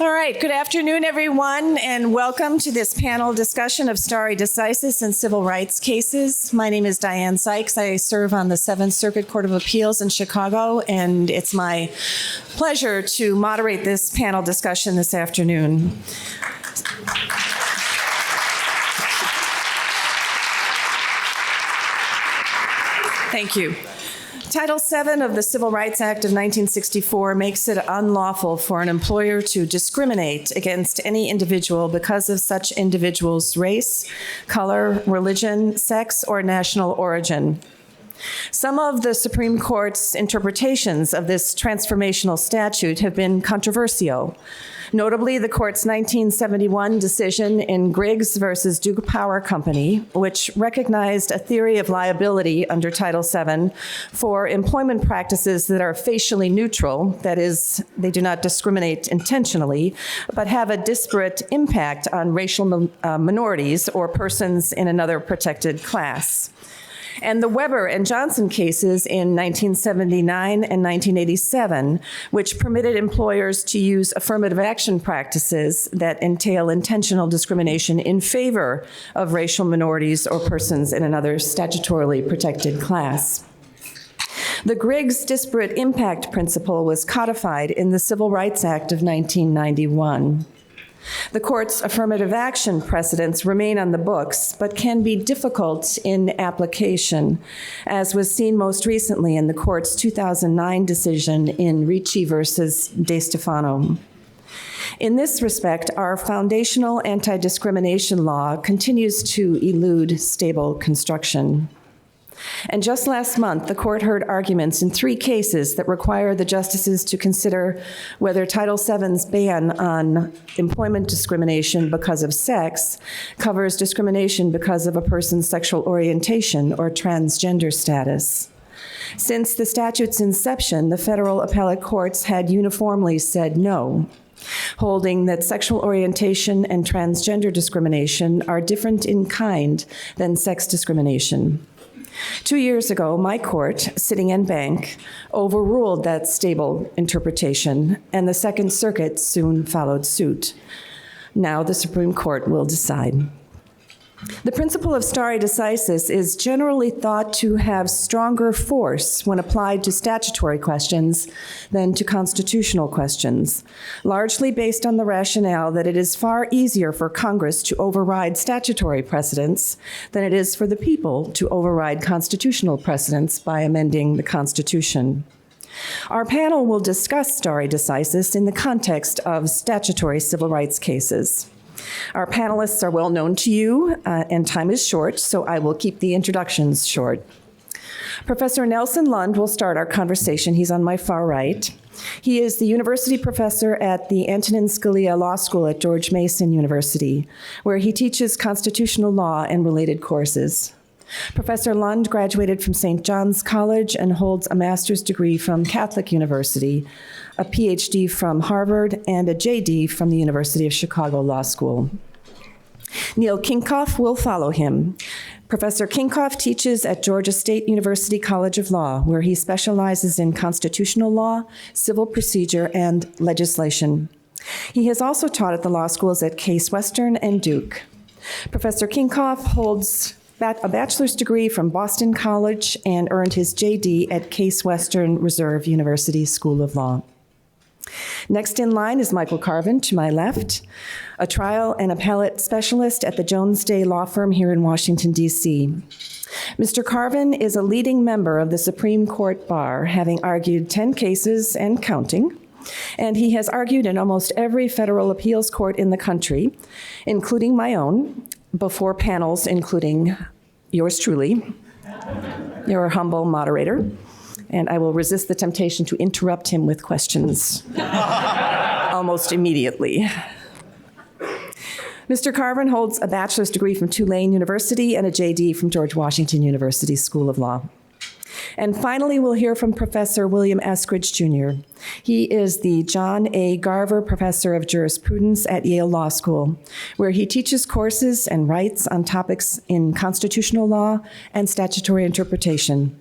All right, good afternoon, everyone, and welcome to this panel discussion of stare decisis and civil rights cases. My name is Diane Sykes. I serve on the Seventh Circuit Court of Appeals in Chicago, and it's my pleasure to moderate this panel discussion this afternoon. Thank you. Title VII of the Civil Rights Act of 1964 makes it unlawful for an employer to discriminate against any individual because of such individual's race, color, religion, sex, or national origin. Some of the Supreme Court's interpretations of this transformational statute have been controversial. Notably, the court's 1971 decision in Griggs versus Duke Power Company, which recognized a theory of liability under Title VII for employment practices that are facially neutral, that is, they do not discriminate intentionally, but have a disparate impact on racial minorities or persons in another protected class. And the Weber and Johnson cases in 1979 and 1987, which permitted employers to use affirmative action practices that entail intentional discrimination in favor of racial minorities or persons in another statutorily protected class. The Griggs disparate impact principle was codified in the Civil Rights Act of 1991. The court's affirmative action precedents remain on the books, but can be difficult in application, as was seen most recently in the court's 2009 decision in Ricci versus De Stefano. In this respect, our foundational anti-discrimination law continues to elude stable construction. And just last month, the court heard arguments in 3 cases that require the justices to consider whether Title VII's ban on employment discrimination because of sex covers discrimination because of a person's sexual orientation or transgender status. Since the statute's inception, the federal appellate courts had uniformly said no, holding that sexual orientation and transgender discrimination are different in kind than sex discrimination. 2 years ago, my court, sitting en banc, overruled that stable interpretation, and the Second Circuit soon followed suit. Now the Supreme Court will decide. The principle of stare decisis is generally thought to have stronger force when applied to statutory questions than to constitutional questions, largely based on the rationale that it is far easier for Congress to override statutory precedents than it is for the people to override constitutional precedents by amending the Constitution. Our panel will discuss stare decisis in the context of statutory civil rights cases. Our panelists are well known to you, and time is short, so I will keep the introductions short. Professor Nelson Lund will start our conversation. He's on my far right. He is the university professor at the Antonin Scalia Law School at George Mason University, where he teaches constitutional law and related courses. Professor Lund graduated from St. John's College and holds a master's degree from Catholic University, a PhD from Harvard, and a JD from the University of Chicago Law School. Neil Kinkoff will follow him. Professor Kinkoff teaches at Georgia State University College of Law, where he specializes in constitutional law, civil procedure, and legislation. He has also taught at the law schools at Case Western and Duke. Professor Kinkoff holds a bachelor's degree from Boston College and earned his JD at Case Western Reserve University School of Law. Next in line is Michael Carvin, to my left, a trial and appellate specialist at the Jones Day Law Firm here in Washington, D.C. Mr. Carvin is a leading member of the Supreme Court Bar, having argued 10 cases and counting, and he has argued in almost every federal appeals court in the country, including my own, before panels including yours truly, your humble moderator, and I will resist the temptation to interrupt him with questions almost immediately. Mr. Carvin holds a bachelor's degree from Tulane University and a JD from George Washington University School of Law. And finally, we'll hear from Professor William Eskridge, Jr. He is the John A. Garver Professor of Jurisprudence at Yale Law School, where he teaches courses and writes on topics in constitutional law and statutory interpretation.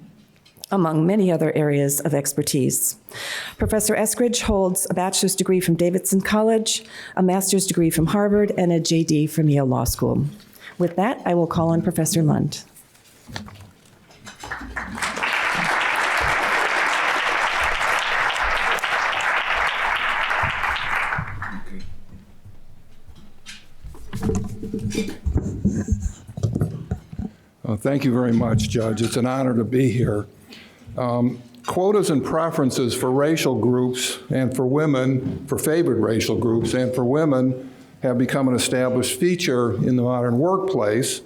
among many other areas of expertise. Professor Eskridge holds a bachelor's degree from Davidson College, a master's degree from Harvard, and a JD from Yale Law School. With that, I will call on Professor Lund. Thank you very much, Judge. It's an honor to be here. Quotas and preferences for racial groups and for women, for favored racial groups and for women, have become an established feature in the modern workplace,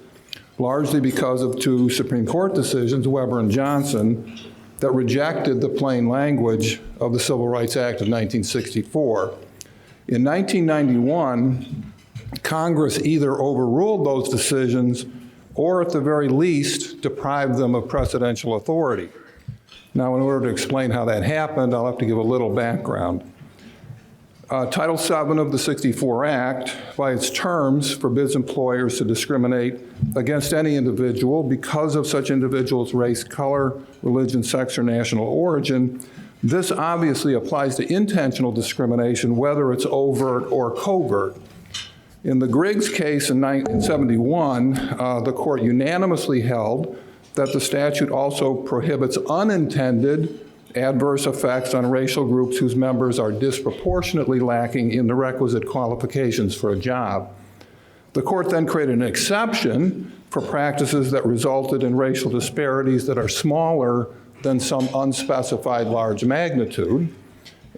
largely because of two Supreme Court decisions, Weber and Johnson, that rejected the plain language of the Civil Rights Act of 1964. In 1991, Congress either overruled those decisions or at the very least deprived them of precedential authority. Now, in order to explain how that happened, I'll have to give a little background. Title VII of the '64 Act, by its terms, forbids employers to discriminate against any individual because of such individual's race, color, religion, sex, or national origin. This obviously applies to intentional discrimination, whether it's overt or covert. In the Griggs case in 1971, the court unanimously held that the statute also prohibits unintended adverse effects on racial groups whose members are disproportionately lacking in the requisite qualifications for a job. The court then created an exception for practices that resulted in racial disparities that are smaller than some unspecified large magnitude.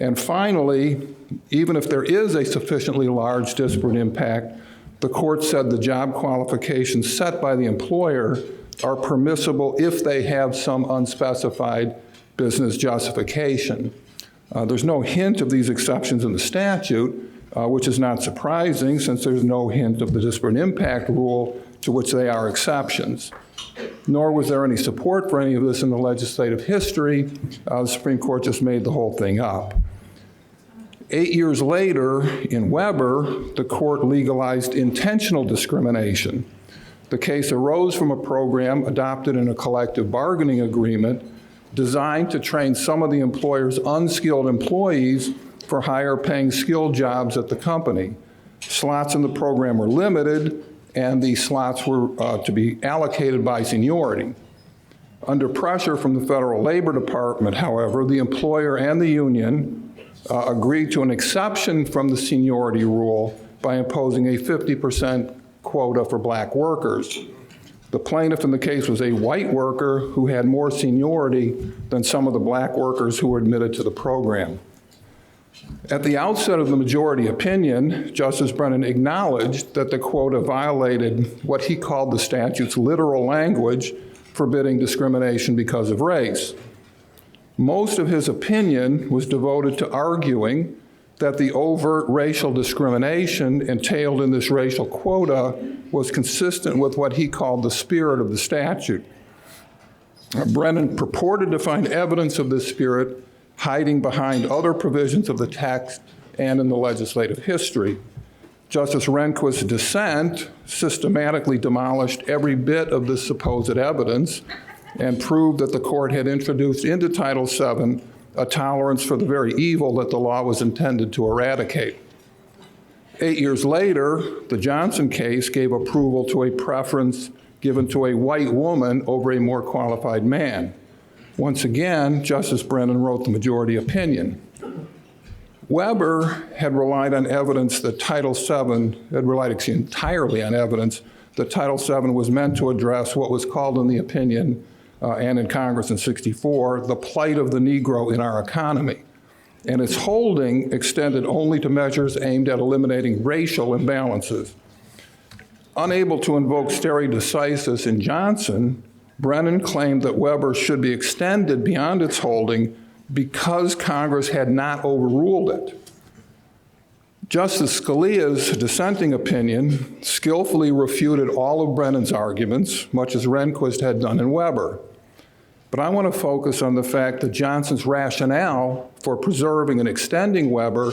And finally, even if there is a sufficiently large disparate impact, the court said the job qualifications set by the employer are permissible if they have some unspecified business justification. There's no hint of these exceptions in the statute, which is not surprising since there's no hint of the disparate impact rule to which they are exceptions. Nor was there any support for any of this in the legislative history. The Supreme Court just made the whole thing up. 8 years later, in Weber, the court legalized intentional discrimination. The case arose from a program adopted in a collective bargaining agreement designed to train some of the employer's unskilled employees for higher paying skilled jobs at the company. Slots in the program were limited, and the slots were to be allocated by seniority. Under pressure from the Federal Labor Department, however, the employer and the union agreed to an exception from the seniority rule by imposing a 50% quota for black workers. The plaintiff in the case was a white worker who had more seniority than some of the black workers who were admitted to the program. At the outset of the majority opinion, Justice Brennan acknowledged that the quota violated what he called the statute's literal language forbidding discrimination because of race. Most of his opinion was devoted to arguing that the overt racial discrimination entailed in this racial quota was consistent with what he called the spirit of the statute. Brennan purported to find evidence of this spirit hiding behind other provisions of the text and in the legislative history. Justice Rehnquist's dissent systematically demolished every bit of this supposed evidence and proved that the court had introduced into Title VII a tolerance for the very evil that the law was intended to eradicate. 8 years later, the Johnson case gave approval to a preference given to a white woman over a more qualified man. Once again, Justice Brennan wrote the majority opinion. Weber had relied on evidence that Title VII, entirely on evidence that Title VII was meant to address what was called in the opinion and in Congress in '64, the plight of the Negro in our economy. And its holding extended only to measures aimed at eliminating racial imbalances. Unable to invoke stare decisis in Johnson, Brennan claimed that Weber should be extended beyond its holding because Congress had not overruled it. Justice Scalia's dissenting opinion skillfully refuted all of Brennan's arguments, much as Rehnquist had done in Weber. But I want to focus on the fact that Johnson's rationale for preserving and extending Weber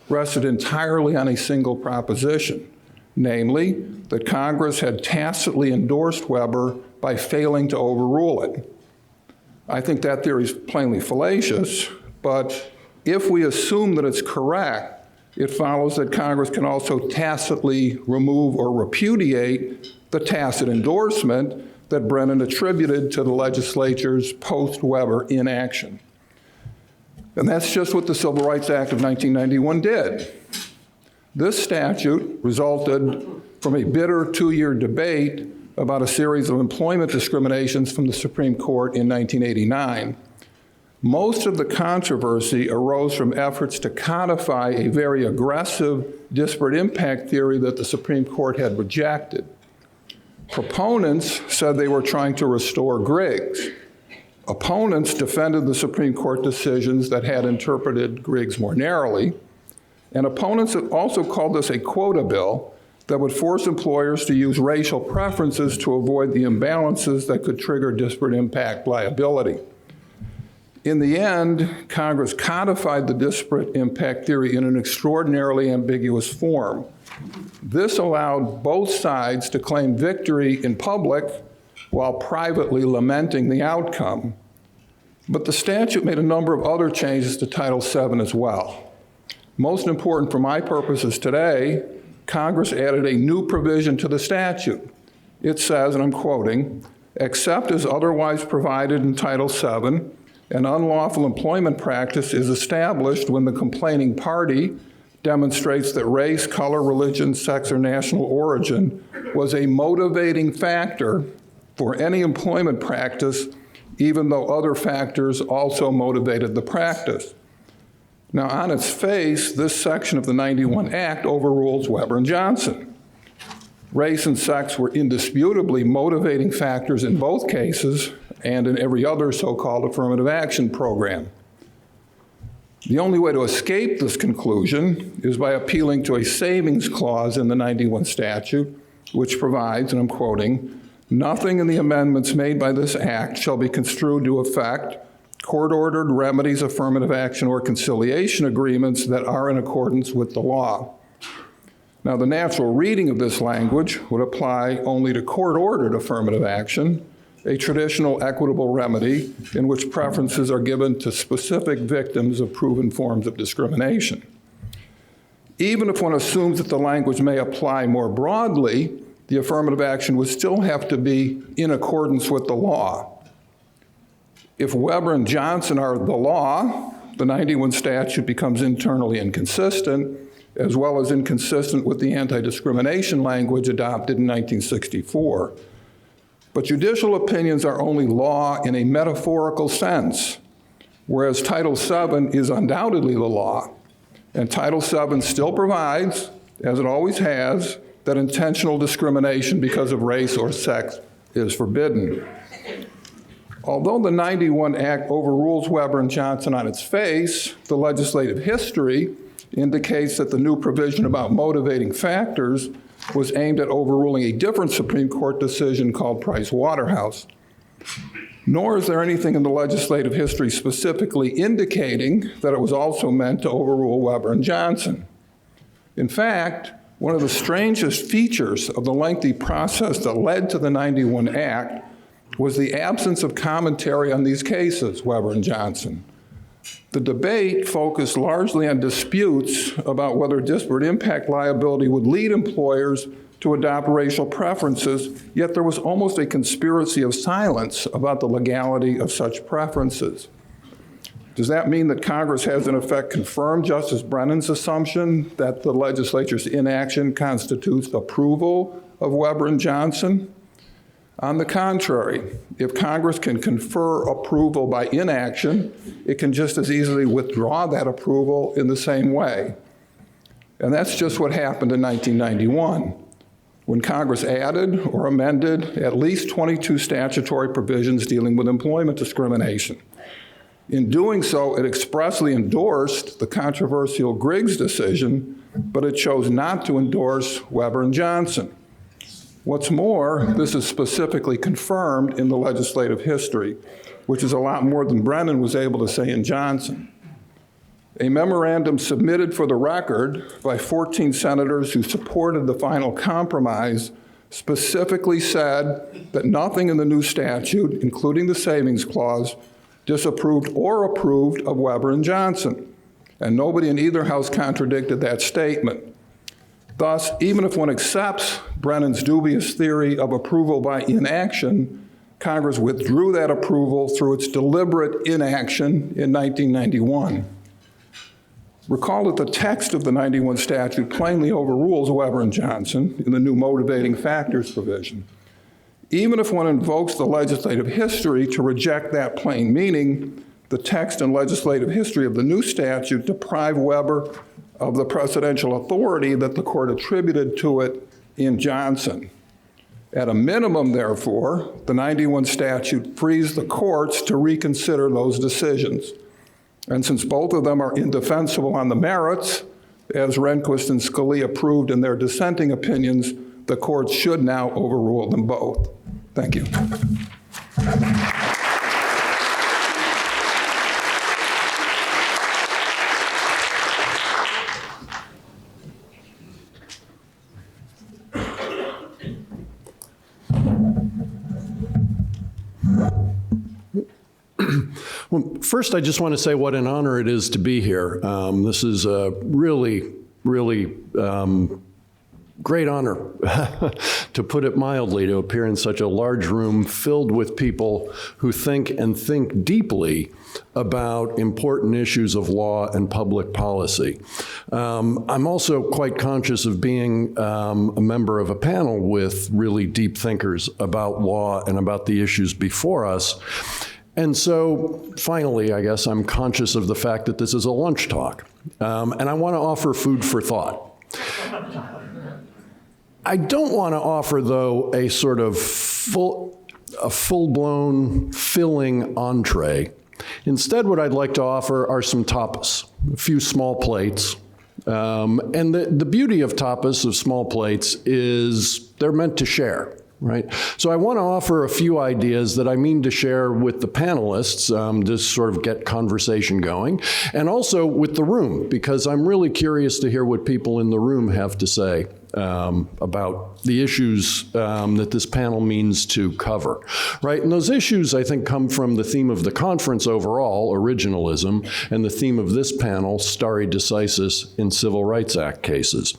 rested entirely on a single proposition, namely that Congress had tacitly endorsed Weber by failing to overrule it. I think that theory is plainly fallacious, but if we assume that it's correct, it follows that Congress can also tacitly remove or repudiate the tacit endorsement that Brennan attributed to the legislature's post-Weber inaction. And that's just what the Civil Rights Act of 1991 did. This statute resulted from a bitter two-year debate about a series of employment discriminations from the Supreme Court in 1989. Most of the controversy arose from efforts to codify a very aggressive disparate impact theory that the Supreme Court had rejected. Proponents said they were trying to restore Griggs. Opponents defended the Supreme Court decisions that had interpreted Griggs more narrowly. And opponents also called this a quota bill that would force employers to use racial preferences to avoid the imbalances that could trigger disparate impact liability. In the end, Congress codified the disparate impact theory in an extraordinarily ambiguous form. This allowed both sides to claim victory in public while privately lamenting the outcome. But the statute made a number of other changes to Title VII as well. Most important for my purposes today, Congress added a new provision to the statute. It says, and I'm quoting, "Except as otherwise provided in Title VII, an unlawful employment practice is established when the complaining party demonstrates that race, color, religion, sex, or national origin was a motivating factor for any employment practice, even though other factors also motivated the practice." Now, on its face, this section of the 91 Act overrules Weber and Johnson. Race and sex were indisputably motivating factors in both cases and in every other so-called affirmative action program. The only way to escape this conclusion is by appealing to a savings clause in the 91 statute, which provides, and I'm quoting, "Nothing in the amendments made by this act shall be construed to affect court-ordered remedies, affirmative action, or conciliation agreements that are in accordance with the law." Now, the natural reading of this language would apply only to court-ordered affirmative action, a traditional equitable remedy in which preferences are given to specific victims of proven forms of discrimination. Even if one assumes that the language may apply more broadly, the affirmative action would still have to be in accordance with the law. If Weber and Johnson are the law, the 91 statute becomes internally inconsistent, as well as inconsistent with the anti-discrimination language adopted in 1964. But judicial opinions are only law in a metaphorical sense, whereas Title VII is undoubtedly the law. And Title VII still provides, as it always has, that intentional discrimination because of race or sex is forbidden. Although the 91 Act overrules Weber and Johnson on its face, the legislative history indicates that the new provision about motivating factors was aimed at overruling a different Supreme Court decision called Price-Waterhouse. Nor is there anything in the legislative history specifically indicating that it was also meant to overrule Weber and Johnson. In fact, one of the strangest features of the lengthy process that led to the 91 Act was the absence of commentary on these cases, Weber and Johnson. The debate focused largely on disputes about whether disparate impact liability would lead employers to adopt racial preferences, yet there was almost a conspiracy of silence about the legality of such preferences. Does that mean that Congress has in effect confirmed Justice Brennan's assumption that the legislature's inaction constitutes approval of Weber and Johnson? On the contrary, if Congress can confer approval by inaction, it can just as easily withdraw that approval in the same way. And that's just what happened in 1991, when Congress added or amended at least 22 statutory provisions dealing with employment discrimination. In doing so, it expressly endorsed the controversial Griggs decision, but it chose not to endorse Weber and Johnson. What's more, this is specifically confirmed in the legislative history, which is a lot more than Brennan was able to say in Johnson. A memorandum submitted for the record by 14 senators who supported the final compromise specifically said that nothing in the new statute, including the savings clause, disapproved or approved of Weber and Johnson, and nobody in either house contradicted that statement. Thus, even if one accepts Brennan's dubious theory of approval by inaction, Congress withdrew that approval through its deliberate inaction in 1991. Recall that the text of the 91 statute plainly overrules Weber and Johnson in the new motivating factors provision. Even if one invokes the legislative history to reject that plain meaning, the text and legislative history of the new statute deprive Weber of the precedential authority that the court attributed to it in Johnson. At a minimum, therefore, the 91 statute frees the courts to reconsider those decisions. And since both of them are indefensible on the merits, as Rehnquist and Scalia proved in their dissenting opinions, the courts should now overrule them both. Thank you. Well, first, I just want to say what an honor it is to be here. This is a really, really great honor, to put it mildly, to appear in such a large room filled with people who think and think deeply about important issues of law and public policy. I'm also quite conscious of being a member of a panel with really deep thinkers about law and about the issues before us. And so, finally, I guess I'm conscious of the fact that this is a lunch talk. And I want to offer food for thought. I don't want to offer, though, a sort of full-blown, filling entree. Instead, what I'd like to offer are some tapas, a few small plates. And the beauty of tapas, of small plates, is they're meant to share. Right? So I want to offer a few ideas that I mean to share with the panelists to sort of get conversation going, and also with the room, because I'm really curious to hear what people in the room have to say about the issues that this panel means to cover. Right? And those issues, I think, come from the theme of the conference overall, originalism, and the theme of this panel, stare decisis in Civil Rights Act cases.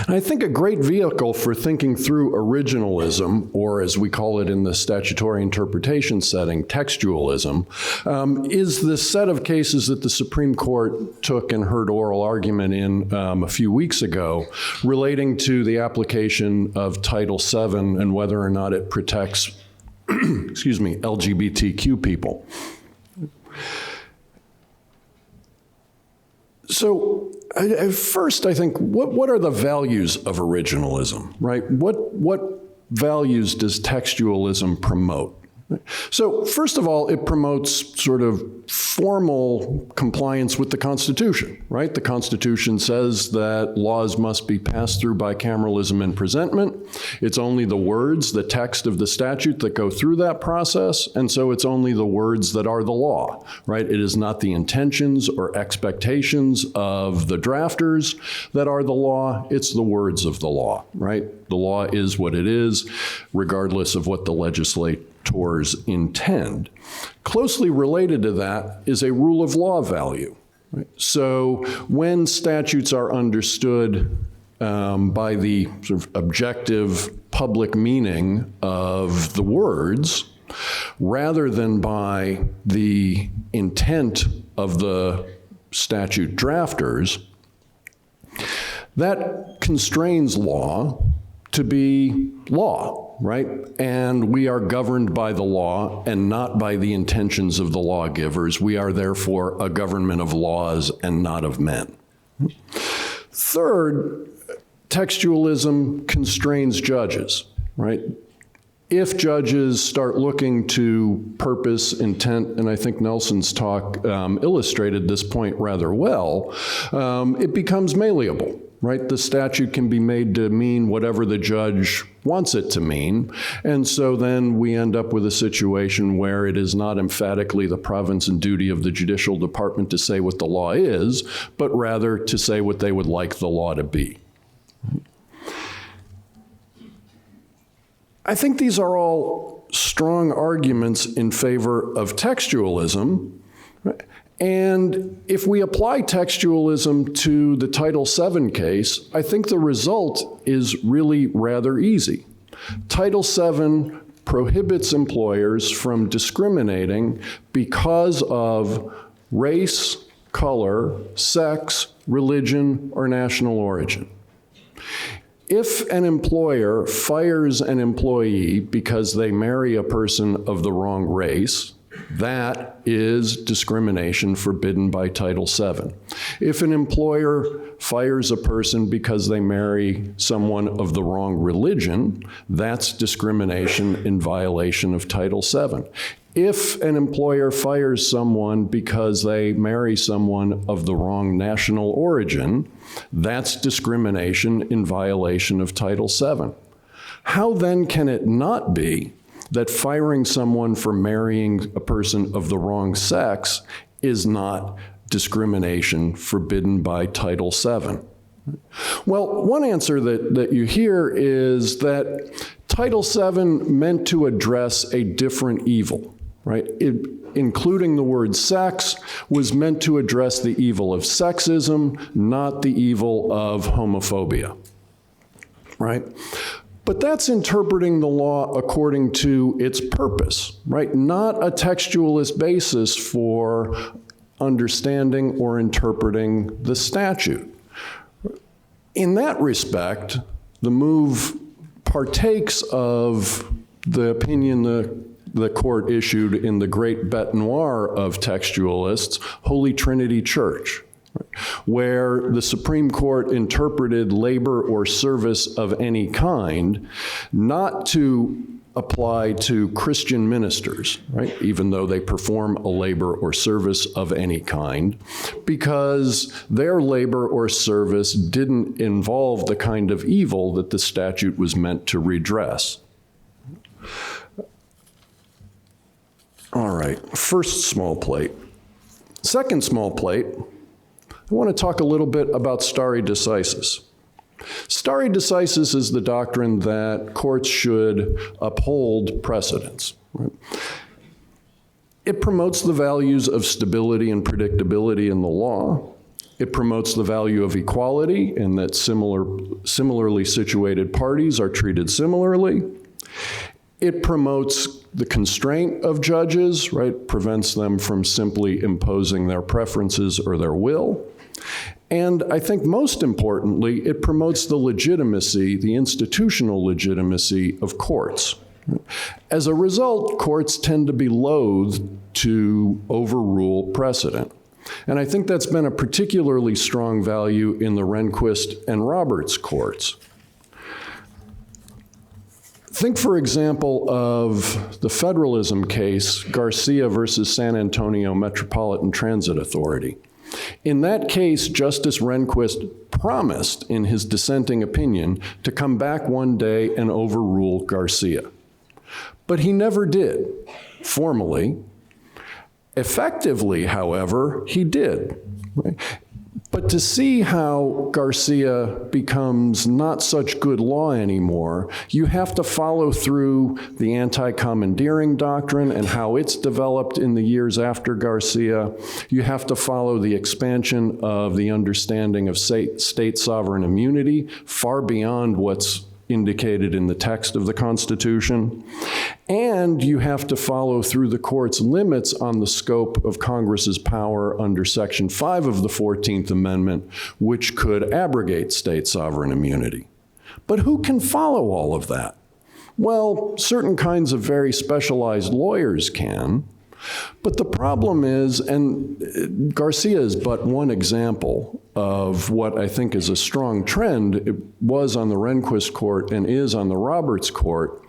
And I think a great vehicle for thinking through originalism, or as we call it in the statutory interpretation setting, textualism, is the set of cases that the Supreme Court took and heard oral argument in a few weeks ago relating to the application of Title VII and whether or not it protects, excuse me, LGBTQ people. So, first, I think, what are the values of originalism, right? What values does textualism promote? So, first of all, it promotes sort of formal compliance with the Constitution, right? The Constitution says that laws must be passed through bicameralism and presentment. It's only the words, the text of the statute that go through that process, and so it's only the words that are the law, right? It is not the intentions or expectations of the drafters that are the law, it's the words of the law, right? The law is what it is, regardless of what the legislators intend. Closely related to that is a rule of law value. Right? So when statutes are understood by the sort of objective public meaning of the words, rather than by the intent of the statute drafters, that constrains law to be law, right? And we are governed by the law and not by the intentions of the lawgivers. We are therefore a government of laws and not of men. Third, textualism constrains judges, right? If judges start looking to purpose, intent, and I think Nelson's talk illustrated this point rather well, it becomes malleable. Right? The statute can be made to mean whatever the judge wants it to mean. And so then we end up with a situation where it is not emphatically the province and duty of the judicial department to say what the law is, but rather to say what they would like the law to be. I think these are all strong arguments in favor of textualism. And if we apply textualism to the Title VII case, I think the result is really rather easy. Title VII prohibits employers from discriminating because of race, color, sex, religion, or national origin. If an employer fires an employee because they marry a person of the wrong race, that is discrimination forbidden by Title VII. If an employer fires a person because they marry someone of the wrong religion, that's discrimination in violation of Title VII. If an employer fires someone because they marry someone of the wrong national origin, that's discrimination in violation of Title VII. How then can it not be that firing someone for marrying a person of the wrong sex is not discrimination forbidden by Title VII? Well, one answer that you hear is that Title VII meant to address a different evil, right? Including the word sex was meant to address the evil of sexism, not the evil of homophobia, right? But that's interpreting the law according to its purpose, right? Not a textualist basis for understanding or interpreting the statute. In that respect, the move partakes of the opinion the court issued in the great bête noire of textualists, Holy Trinity Church, where the Supreme Court interpreted labor or service of any kind not to apply to Christian ministers, right, even though they perform a labor or service of any kind, because their labor or service didn't involve the kind of evil that the statute was meant to redress. All right, first small plate. Second small plate, I want to talk a little bit about stare decisis. Stare decisis is the doctrine that courts should uphold precedents. Right? It promotes the values of stability and predictability in the law. It promotes the value of equality and that similarly situated parties are treated similarly. It promotes the constraint of judges, right? Prevents them from simply imposing their preferences or their will. And I think most importantly, it promotes the legitimacy, the institutional legitimacy of courts. As a result, courts tend to be loath to overrule precedent. And I think that's been a particularly strong value in the Rehnquist and Roberts courts. Think, for example, of the federalism case, Garcia versus San Antonio Metropolitan Transit Authority. In that case, Justice Rehnquist promised in his dissenting opinion to come back one day and overrule Garcia. But he never did, formally. Effectively, however, he did. Right? But to see how Garcia becomes not such good law anymore, you have to follow through the anti-commandeering doctrine and how it's developed in the years after Garcia. You have to follow the expansion of the understanding of state sovereign immunity far beyond what's indicated in the text of the Constitution. And you have to follow through the court's limits on the scope of Congress's power under Section 5 of the 14th Amendment, which could abrogate state sovereign immunity. But who can follow all of that? Well, certain kinds of very specialized lawyers can. But the problem is, and Garcia is but one example of what I think is a strong trend, it was on the Rehnquist court and is on the Roberts court,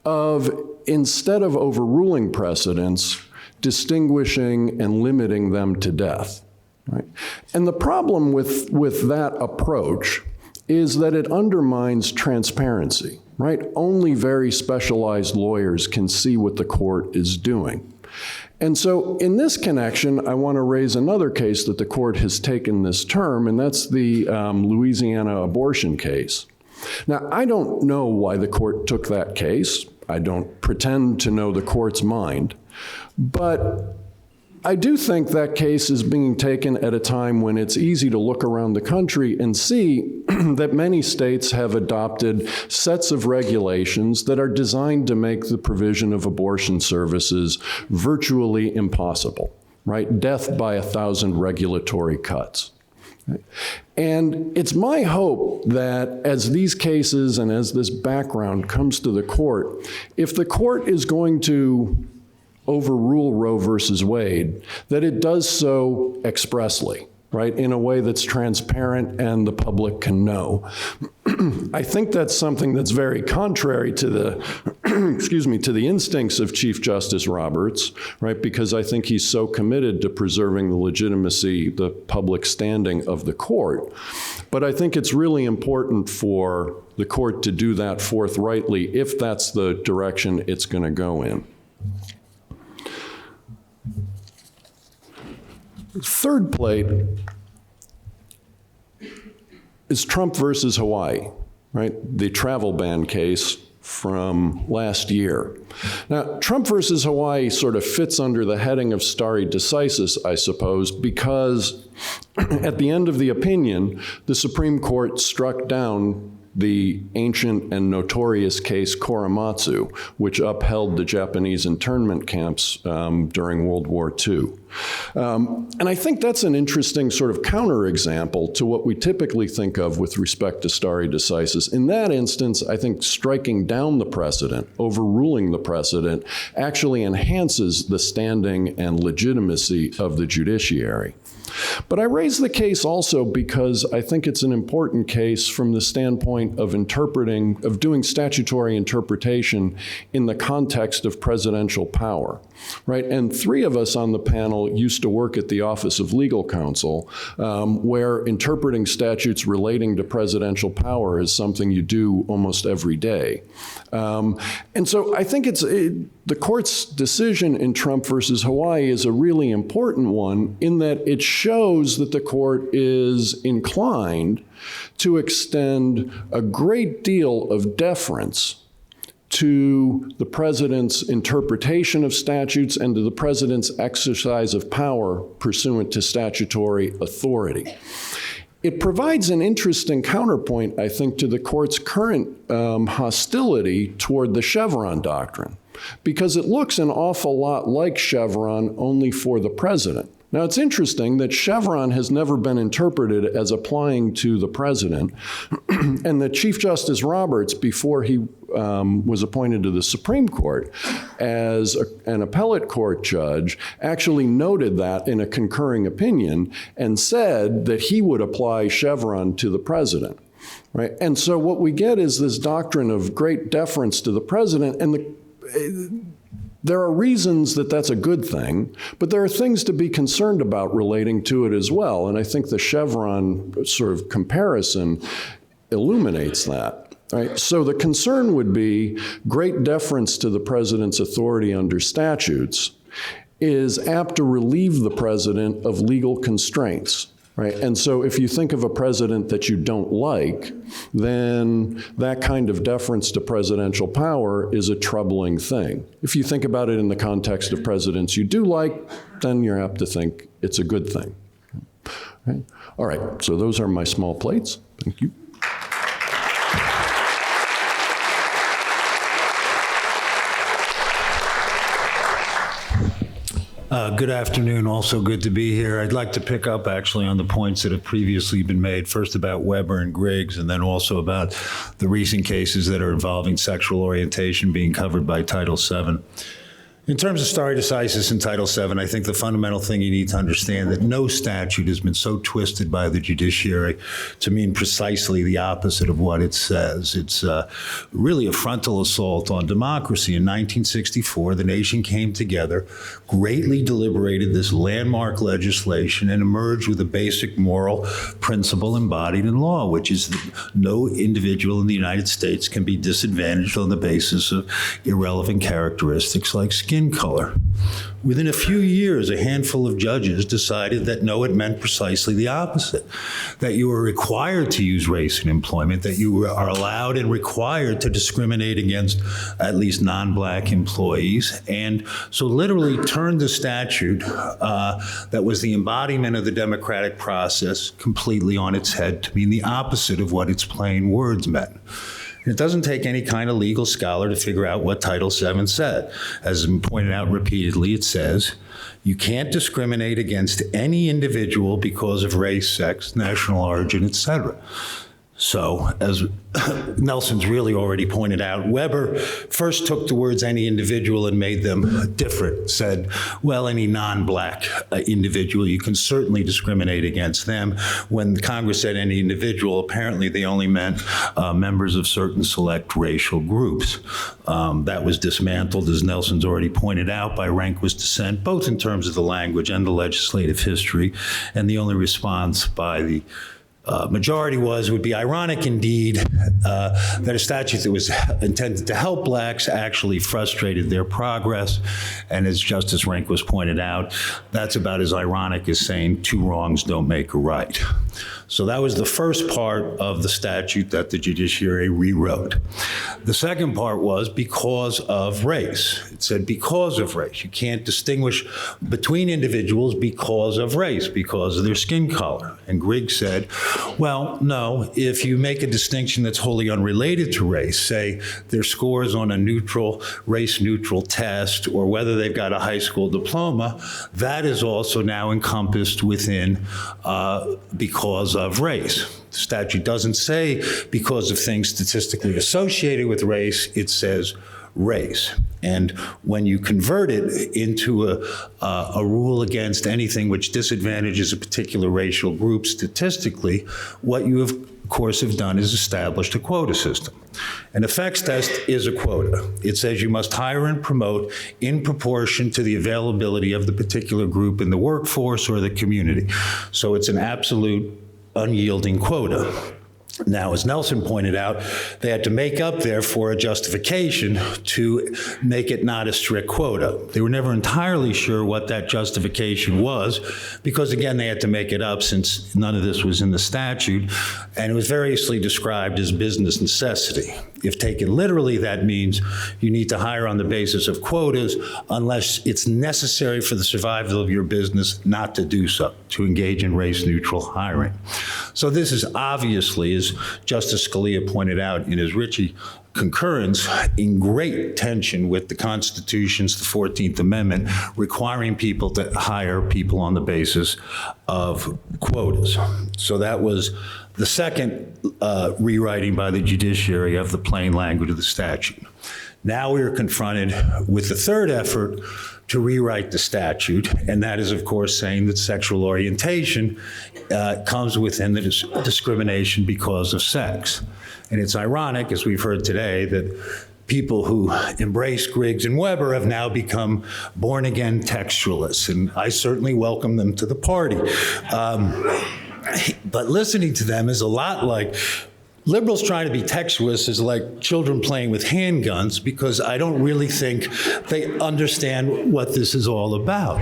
of instead of overruling precedents, distinguishing and limiting them to death. Right? And the problem with that approach is that it undermines transparency, right? Only very specialized lawyers can see what the court is doing. And so in this connection, I want to raise another case that the court has taken this term, and that's the Louisiana abortion case. Now, I don't know why the court took that case. I don't pretend to know the court's mind, but I do think that case is being taken at a time when it's easy to look around the country and see that many states have adopted sets of regulations that are designed to make the provision of abortion services virtually impossible, right? Death by 1,000 regulatory cuts. And it's my hope that as these cases and as this background comes to the court, if the court is going to overrule Roe versus Wade, that it does so expressly, right, in a way that's transparent and the public can know. I think that's something that's very contrary to the, to the instincts of Chief Justice Roberts, right, because I think he's so committed to preserving the legitimacy, the public standing of the court. But I think it's really important for the court to do that forthrightly if that's the direction it's going to go in. Third plate is Trump versus Hawaii, right? The travel ban case from last year. Now, Trump versus Hawaii sort of fits under the heading of stare decisis, I suppose, because at the end of the opinion, the Supreme Court struck down the ancient and notorious case Korematsu, which upheld the Japanese internment camps during World War II. And I think that's an interesting sort of counterexample to what we typically think of with respect to stare decisis. In that instance, I think striking down the precedent, overruling the precedent, actually enhances the standing and legitimacy of the judiciary. But I raise the case also because I think it's an important case from the standpoint of doing statutory interpretation in the context of presidential power, right? And three of us on the panel used to work at the Office of Legal Counsel, where interpreting statutes relating to presidential power is something you do almost every day. And so I think the court's decision in Trump versus Hawaii is a really important one in that it shows that the court is inclined to extend a great deal of deference to the president's interpretation of statutes and to the president's exercise of power pursuant to statutory authority. It provides an interesting counterpoint, I think, to the court's current hostility toward the Chevron doctrine, because it looks an awful lot like Chevron only for the president. Now, it's interesting that Chevron has never been interpreted as applying to the president, and that Chief Justice Roberts, before he was appointed to the Supreme Court as an appellate court judge, actually noted that in a concurring opinion and said that he would apply Chevron to the president. Right? And so what we get is this doctrine of great deference to the president, and there are reasons that that's a good thing, but there are things to be concerned about relating to it as well. And I think the Chevron sort of comparison illuminates that. Right? So the concern would be great deference to the president's authority under statutes is apt to relieve the president of legal constraints. Right? And so if you think of a president that you don't like, then that kind of deference to presidential power is a troubling thing. If you think about it in the context of presidents you do like, then you're apt to think it's a good thing. Right? All right, so those are my small plates. Thank you. Good afternoon. Also good to be here. I'd like to pick up actually on the points that have previously been made, first about Weber and Griggs, and then also about the recent cases that are involving sexual orientation being covered by Title VII. In terms of stare decisis in Title VII, I think the fundamental thing you need to understand that no statute has been so twisted by the judiciary to mean precisely the opposite of what it says. It's really a frontal assault on democracy. In 1964, the nation came together, greatly deliberated this landmark legislation, and emerged with a basic moral principle embodied in law, which is that no individual in the United States can be disadvantaged on the basis of irrelevant characteristics like skin skin color. Within a few years, a handful of judges decided that no, it meant precisely the opposite, that you were required to use race in employment, that you are allowed and required to discriminate against at least non-black employees, and so literally turned the statute that was the embodiment of the democratic process completely on its head to mean the opposite of what its plain words meant. It doesn't take any kind of legal scholar to figure out what Title VII said. As has been pointed out repeatedly, it says, you can't discriminate against any individual because of race, sex, national origin, etc. So, as Nelson's really already pointed out, Weber first took the words any individual and made them different, said, well, any non-black individual, you can certainly discriminate against them. When Congress said any individual, apparently they only meant members of certain select racial groups. That was dismantled, as Nelson's already pointed out, by Rehnquist dissent, both in terms of the language and the legislative history, and the only response by the majority would be ironic indeed that a statute that was intended to help blacks actually frustrated their progress. And as Justice Rehnquist pointed out, that's about as ironic as saying two wrongs don't make a right. So that was the first part of the statute that the judiciary rewrote. The second part was because of race. It said because of race. You can't distinguish between individuals because of race, because of their skin color. And Griggs said, well, no, if you make a distinction that's wholly unrelated to race, say their scores on a neutral, race-neutral test, or whether they've got a high school diploma, that is also now encompassed within because of race. The statute doesn't say because of things statistically associated with race, it says race. And when you convert it into a rule against anything which disadvantages a particular racial group statistically, what you of course have done is established a quota system. An effects test is a quota. It says you must hire and promote in proportion to the availability of the particular group in the workforce or the community. So it's an absolute unyielding quota. Now, as Nelson pointed out, they had to make up therefore a justification to make it not a strict quota. They were never entirely sure what that justification was because, again, they had to make it up since none of this was in the statute, and it was variously described as business necessity. If taken literally, that means you need to hire on the basis of quotas unless it's necessary for the survival of your business not to do so, to engage in race-neutral hiring. So this is obviously, as Justice Scalia pointed out in his Ritchie concurrence, in great tension with the Constitution's, the 14th Amendment, requiring people to hire people on the basis of quotas. So that was the second rewriting by the judiciary of the plain language of the statute. Now we are confronted with the third effort to rewrite the statute, and that is, of course, saying that sexual orientation comes within the discrimination because of sex. And it's ironic, as we've heard today, that people who embrace Griggs and Weber have now become born-again textualists, and I certainly welcome them to the party. But listening to them is a lot like liberals trying to be textualists is like children playing with handguns, because I don't really think they understand what this is all about.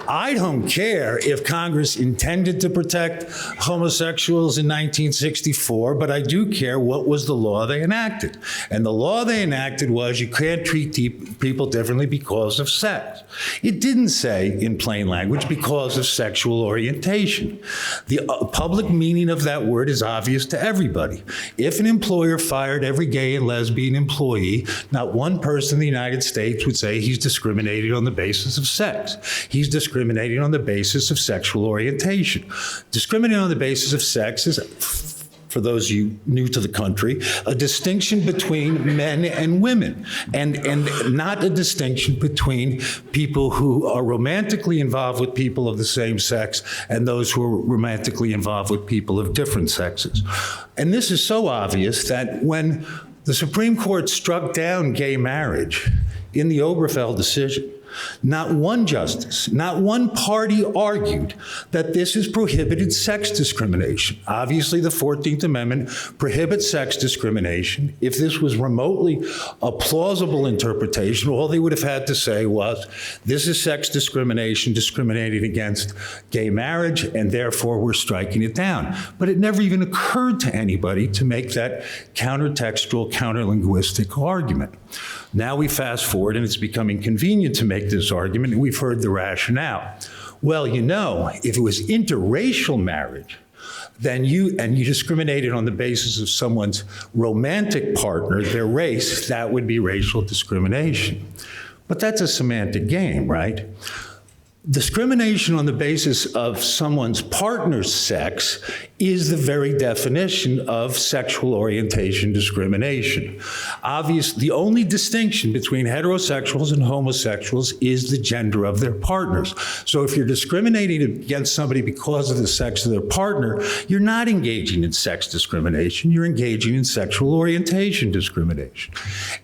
I don't care if Congress intended to protect homosexuals in 1964, but I do care what was the law they enacted. And the law they enacted was you can't treat people differently because of sex. It didn't say, in plain language, because of sexual orientation. The public meaning of that word is obvious to everybody. If an employer fired every gay and lesbian employee, not one person in the United States would say he's discriminated on the basis of sex. He's discriminating on the basis of sexual orientation. Discriminating on the basis of sex is, for those of you new to the country, a distinction between men and women, and not a distinction between people who are romantically involved with people of the same sex and those who are romantically involved with people of different sexes. And this is so obvious that when the Supreme Court struck down gay marriage in the Obergefell decision, Not one justice, not one party argued that this is prohibited sex discrimination. Obviously, the 14th Amendment prohibits sex discrimination. If this was remotely a plausible interpretation, all they would have had to say was, this is sex discrimination, discriminating against gay marriage, and therefore we're striking it down. But it never even occurred to anybody to make that countertextual, counterlinguistic argument. Now we fast forward, and it's becoming convenient to make this argument, and we've heard the rationale. Well, you know, if it was interracial marriage, then you discriminated on the basis of someone's romantic partner, their race, that would be racial discrimination. But that's a semantic game, right? Discrimination on the basis of someone's partner's sex is the very definition of sexual orientation discrimination. Obviously, the only distinction between heterosexuals and homosexuals is the gender of their partners. So if you're discriminating against somebody because of the sex of their partner, you're not engaging in sex discrimination, you're engaging in sexual orientation discrimination.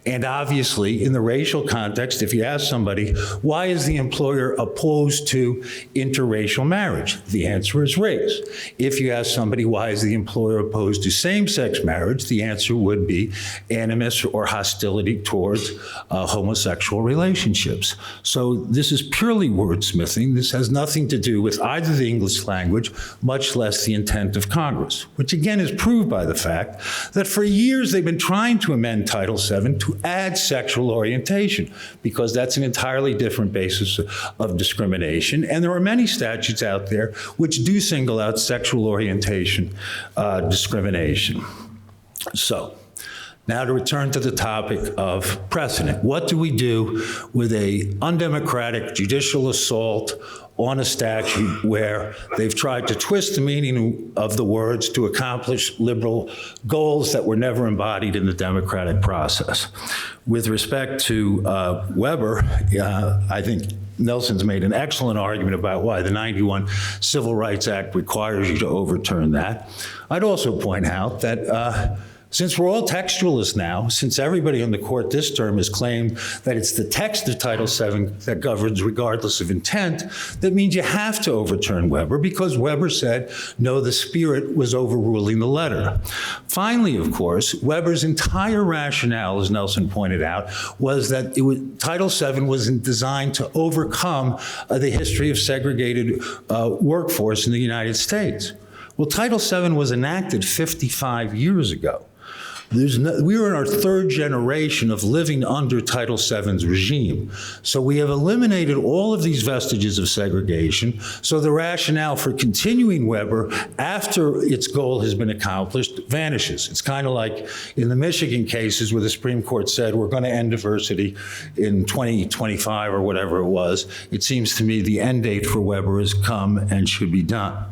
And obviously, in the racial context, if you ask somebody, why is the employer opposed to interracial marriage? The answer is race. If you ask somebody, why is the employer opposed to same-sex marriage? The answer would be animus or hostility towards homosexual relationships. So this is purely wordsmithing. This has nothing to do with either the English language, much less the intent of Congress, which again is proved by the fact that for years they've been trying to amend Title VII to add sexual orientation, because that's an entirely different basis of discrimination. And there are many statutes out there which do single out sexual orientation discrimination. So, now to return to the topic of precedent. What do we do with a undemocratic judicial assault on a statute where they've tried to twist the meaning of the words to accomplish liberal goals that were never embodied in the democratic process? With respect to Weber, I think Nelson's made an excellent argument about why the 91 Civil Rights Act requires you to overturn that. I'd also point out that since we're all textualists now, since everybody on the court this term has claimed that it's the text of Title VII that governs regardless of intent, that means you have to overturn Weber, because Weber said, no, the spirit was overruling the letter. Finally, of course, Weber's entire rationale, as Nelson pointed out, was that Title VII was designed to overcome the history of segregated workforce in the United States. Well, Title VII was enacted 55 years ago. We were in our third generation of living under Title VII's regime. So we have eliminated all of these vestiges of segregation. So the rationale for continuing Weber after its goal has been accomplished vanishes. It's kind of like in the Michigan cases where the Supreme Court said we're going to end diversity in 2025 or whatever it was. It seems to me the end date for Weber has come and should be done.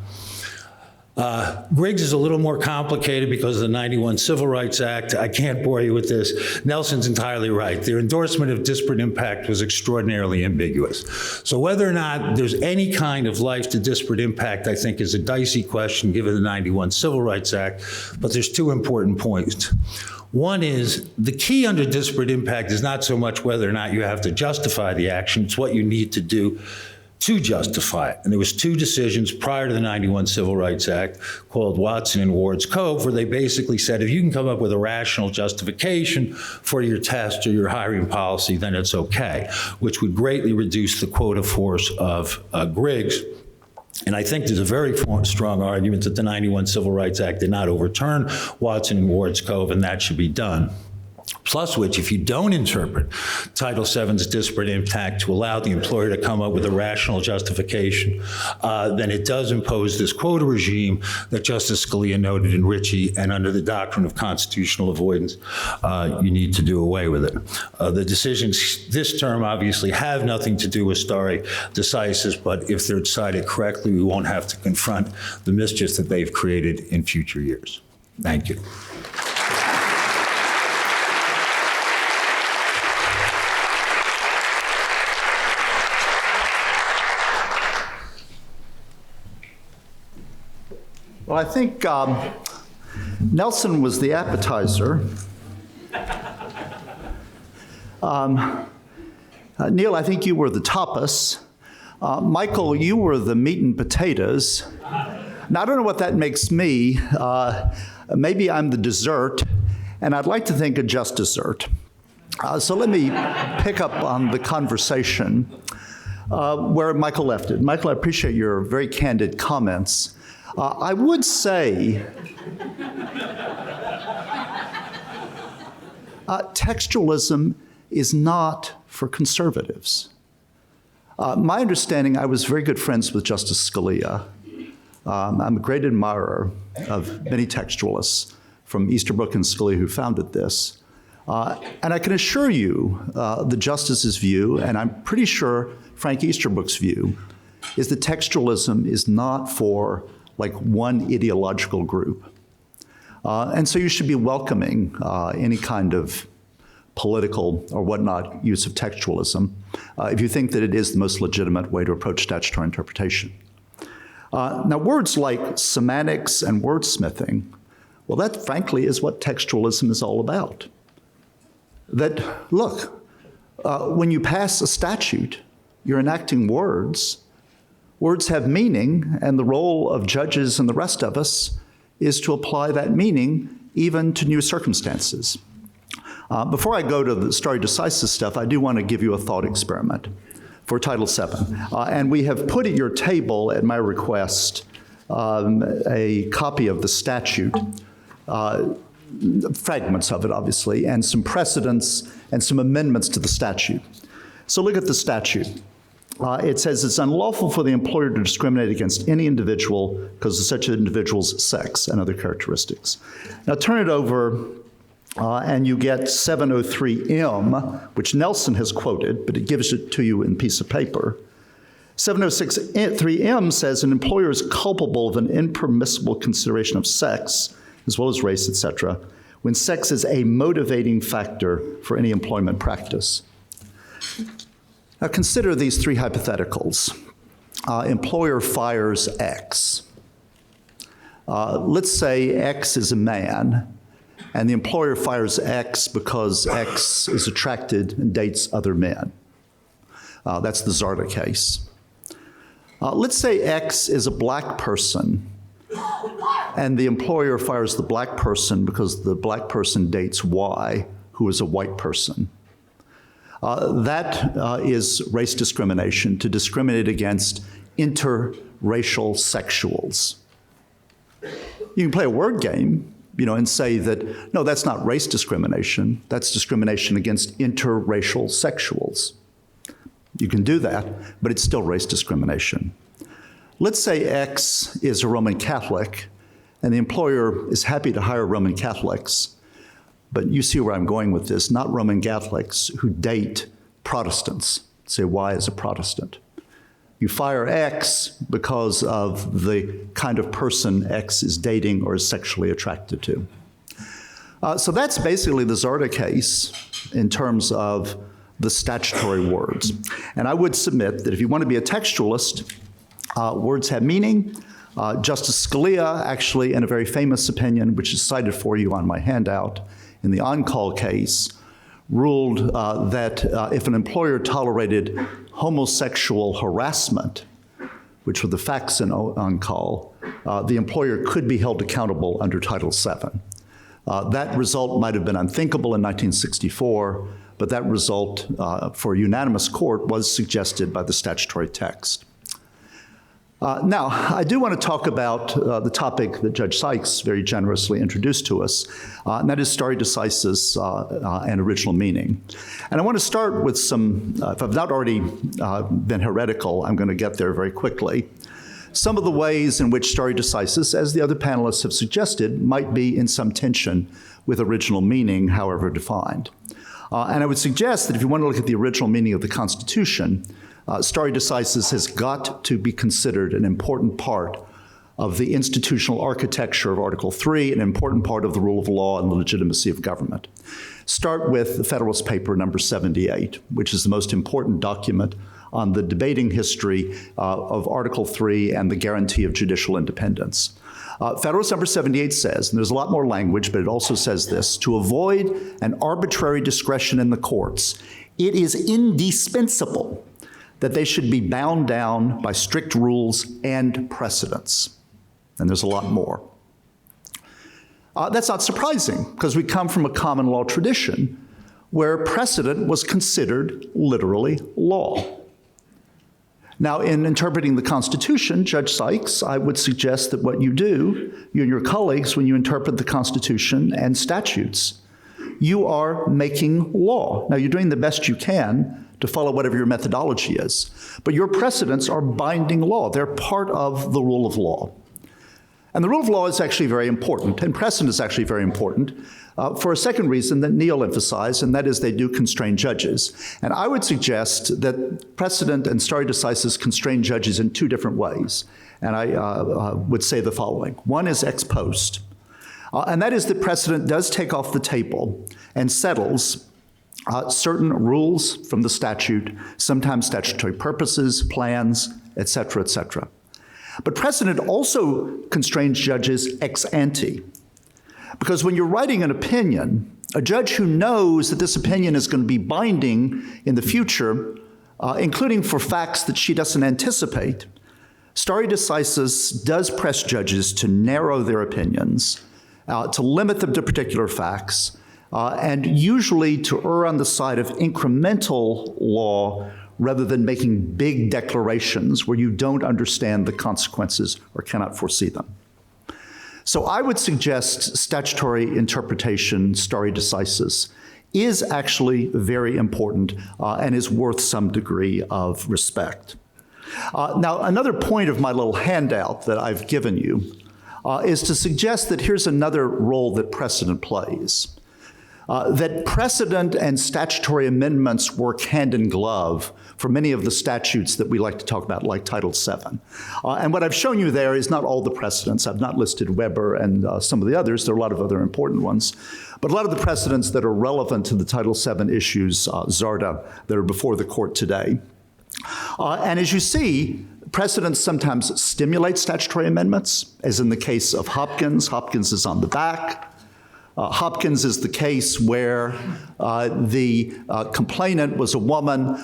Griggs is a little more complicated because of the 91 Civil Rights Act. I can't bore you with this. Nelson's entirely right. Their endorsement of disparate impact was extraordinarily ambiguous. So whether or not there's any kind of life to disparate impact, I think, is a dicey question given the 91 Civil Rights Act. But there's two important points. One is the key under disparate impact is not so much whether or not you have to justify the action, it's what you need to do to justify it. And there was two decisions prior to the 91 Civil Rights Act called Watson and Ward's Cove, where they basically said if you can come up with a rational justification for your test or your hiring policy, then it's okay, which would greatly reduce the quota force of Griggs. And I think there's a very strong argument that the 91 Civil Rights Act did not overturn Watson and Ward's Cove, and that should be done. Plus which, if you don't interpret Title VII's disparate impact to allow the employer to come up with a rational justification, then it does impose this quota regime that Justice Scalia noted in Ritchie, and under the doctrine of constitutional avoidance, you need to do away with it. The decisions this term obviously have nothing to do with stare decisis, but if they're decided correctly, we won't have to confront the mischief that they've created in future years. Thank you. Well, I think Nelson was the appetizer. Neil, I think you were the tapas. Michael, you were the meat and potatoes. Now, I don't know what that makes me. Maybe I'm the dessert, and I'd like to think a just dessert. So let me pick up on the conversation where Michael left it. Michael, I appreciate your very candid comments. I would say textualism is not for conservatives. My understanding, I was very good friends with Justice Scalia. I'm a great admirer of many textualists from Easterbrook and Scalia who founded this. And I can assure you the Justice's view, and I'm pretty sure Frank Easterbrook's view, is that textualism is not for like one ideological group. And so you should be welcoming any kind of political or whatnot use of textualism if you think that it is the most legitimate way to approach statutory interpretation. Now, words like semantics and wordsmithing, well, that frankly is what textualism is all about. That, look, when you pass a statute, you're enacting words. Words have meaning, and the role of judges and the rest of us is to apply that meaning even to new circumstances. Before I go to the stare decisis stuff, I do want to give you a thought experiment for Title VII. And we have put at your table, at my request, a copy of the statute, fragments of it, obviously, and some precedents and some amendments to the statute. So look at the statute. It says it's unlawful for the employer to discriminate against any individual because of such an individual's sex and other characteristics. Now turn it over and you get 703M, which Nelson has quoted, but it gives it to you in a piece of paper. 706.3M says an employer is culpable of an impermissible consideration of sex, as well as race, etc., when sex is a motivating factor for any employment practice. Now consider these three hypotheticals. Employer fires X. Let's say X is a man, and the employer fires X because X is attracted and dates other men. That's the Zarda case. Let's say X is a black person, and the employer fires the black person because the black person dates Y, who is a white person. That is race discrimination, to discriminate against interracial sexuals. You can play a word game, and say that, no, that's not race discrimination, that's discrimination against interracial sexuals. You can do that, but it's still race discrimination. Let's say X is a Roman Catholic, and the employer is happy to hire Roman Catholics, but you see where I'm going with this, not Roman Catholics who date Protestants. Say Y is a Protestant. You fire X because of the kind of person X is dating or is sexually attracted to. So that's basically the Zarda case in terms of the statutory words. And I would submit that if you want to be a textualist, words have meaning. Justice Scalia, actually, in a very famous opinion, which is cited for you on my handout, in the on-call case, ruled that if an employer tolerated homosexual harassment, which were the facts in on-call, the employer could be held accountable under Title VII. That result might have been unthinkable in 1964, but that result for a unanimous court was suggested by the statutory text. Now, I do want to talk about the topic that Judge Sykes very generously introduced to us, and that is stare decisis and original meaning. And I want to start with some, if I've not already been heretical, I'm going to get there very quickly. Some of the ways in which stare decisis, as the other panelists have suggested, might be in some tension with original meaning, however defined. And I would suggest that if you want to look at the original meaning of the Constitution, stare decisis has got to be considered an important part of the institutional architecture of Article III, an important part of the rule of law and the legitimacy of government. Start with the Federalist Paper number 78, which is the most important document on the debating history of Article III and the guarantee of judicial independence. Federalist number 78 says, and there's a lot more language, but it also says this, to avoid an arbitrary discretion in the courts, it is indispensable that they should be bound down by strict rules and precedents. And there's a lot more. That's not surprising, because we come from a common law tradition where precedent was considered literally law. Now, in interpreting the Constitution, Judge Sykes, I would suggest that what you do, you and your colleagues, when you interpret the Constitution and statutes, you are making law. Now, you're doing the best you can to follow whatever your methodology is, but your precedents are binding law. They're part of the rule of law. And the rule of law is actually very important, and precedent is actually very important for a second reason that Neil emphasized, and that is they do constrain judges. And I would suggest that precedent and stare decisis constrain judges in two different ways. And I would say the following. One is ex post, and that is that precedent does take off the table and settles certain rules from the statute, sometimes statutory purposes, plans, et cetera, et cetera. But precedent also constrains judges ex ante, because when you're writing an opinion, a judge who knows that this opinion is going to be binding in the future, including for facts that she doesn't anticipate, stare decisis does press judges to narrow their opinions, to limit them to particular facts, and usually to err on the side of incremental law rather than making big declarations where you don't understand the consequences or cannot foresee them. So I would suggest statutory interpretation, stare decisis, is actually very important and is worth some degree of respect. Now, another point of my little handout that I've given you is to suggest that here's another role that precedent plays. That precedent and statutory amendments work hand in glove for many of the statutes that we like to talk about, like Title VII. And what I've shown you there is not all the precedents. I've not listed Weber and some of the others. There are a lot of other important ones. But a lot of the precedents that are relevant to the Title VII issues, Zarda, that are before the court today. And as you see, precedents sometimes stimulate statutory amendments, as in the case of Hopkins. Hopkins is on the back. Hopkins is the case where the complainant was a woman.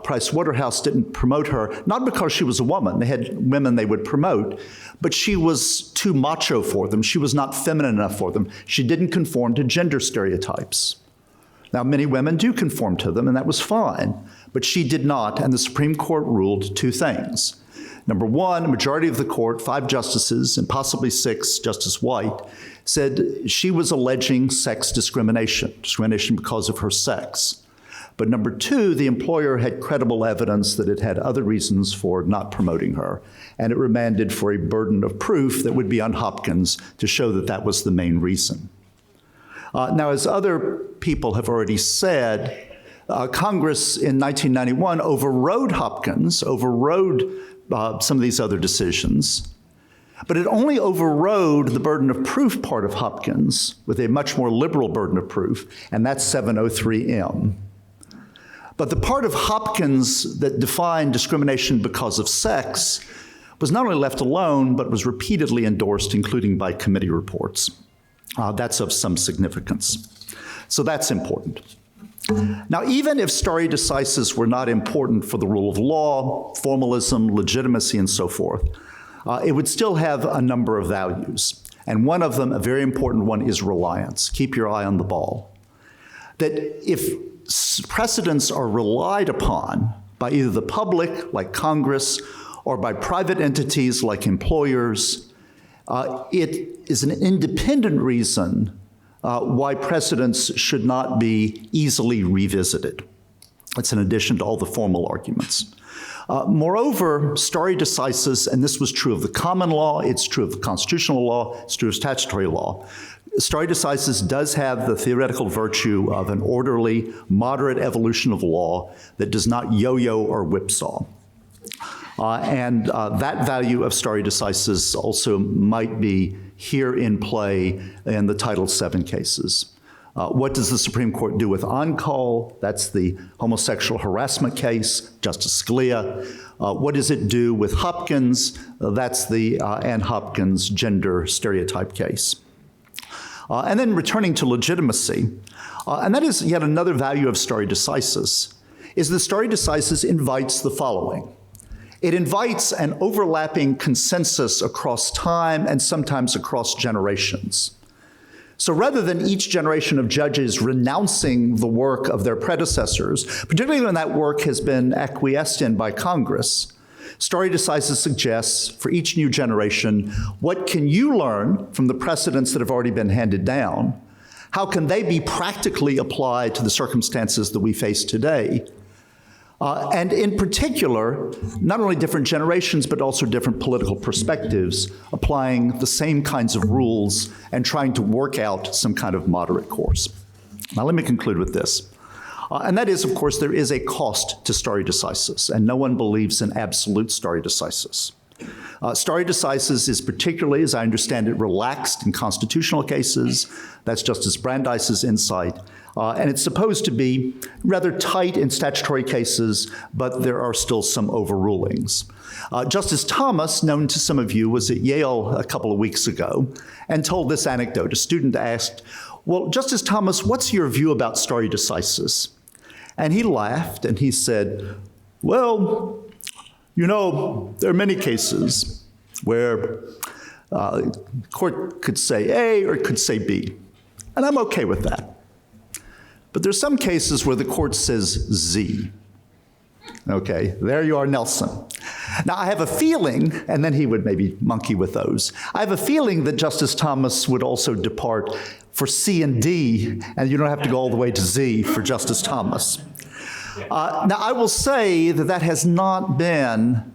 Price Waterhouse didn't promote her, not because she was a woman. They had women they would promote, but she was too macho for them. She was not feminine enough for them. She didn't conform to gender stereotypes. Now, many women do conform to them, and that was fine, but she did not, and the Supreme Court ruled two things. Number one, a majority of the court, 5 justices and possibly 6, Justice White, said she was alleging sex discrimination because of her sex. But number two, the employer had credible evidence that it had other reasons for not promoting her, and it remanded for a burden of proof that would be on Hopkins to show that that was the main reason. Now, as other people have already said, Congress in 1991 overrode Hopkins, overrode some of these other decisions, but it only overrode the burden of proof part of Hopkins with a much more liberal burden of proof, and that's 703M. But the part of Hopkins that defined discrimination because of sex was not only left alone, but was repeatedly endorsed, including by committee reports. That's of some significance. So that's important. Now, even if stare decisis were not important for the rule of law, formalism, legitimacy, and so forth, it would still have a number of values. And one of them, a very important one, is reliance. Keep your eye on the ball. That if precedents are relied upon by either the public, like Congress, or by private entities like employers, it is an independent reason why precedents should not be easily revisited. That's in addition to all the formal arguments. Moreover, stare decisis, and this was true of the common law, it's true of the constitutional law, it's true of statutory law. Stare decisis does have the theoretical virtue of an orderly, moderate evolution of law that does not yo-yo or whipsaw. And that value of stare decisis also might be here in play in the Title VII cases. What does the Supreme Court do with on-call? That's the homosexual harassment case, Justice Scalia. What does it do with Hopkins? That's the Ann Hopkins gender stereotype case. And then returning to legitimacy, and that is yet another value of stare decisis, is that stare decisis invites the following. It invites an overlapping consensus across time and sometimes across generations. So rather than each generation of judges renouncing the work of their predecessors, particularly when that work has been acquiesced in by Congress, stare decisis suggests for each new generation, what can you learn from the precedents that have already been handed down? How can they be practically applied to the circumstances that we face today? And in particular, not only different generations, but also different political perspectives, applying the same kinds of rules and trying to work out some kind of moderate course. Now, let me conclude with this. And that is, of course, there is a cost to stare decisis, and no one believes in absolute stare decisis. Stare decisis is particularly, as I understand it, relaxed in constitutional cases. That's Justice Brandeis's insight. And it's supposed to be rather tight in statutory cases, but there are still some overrulings. Justice Thomas, known to some of you, was at Yale a couple of weeks ago and told this anecdote. A student asked, well, Justice Thomas, what's your view about stare decisis? And he laughed and he said, well, you know, there are many cases where court could say A or it could say B, and I'm okay with that. But there's some cases where the court says Z. Okay, there you are, Nelson. Now, I have a feeling, and then he would maybe monkey with those, I have a feeling that Justice Thomas would also depart for C and D, and you don't have to go all the way to Z for Justice Thomas. Now, I will say that that has not been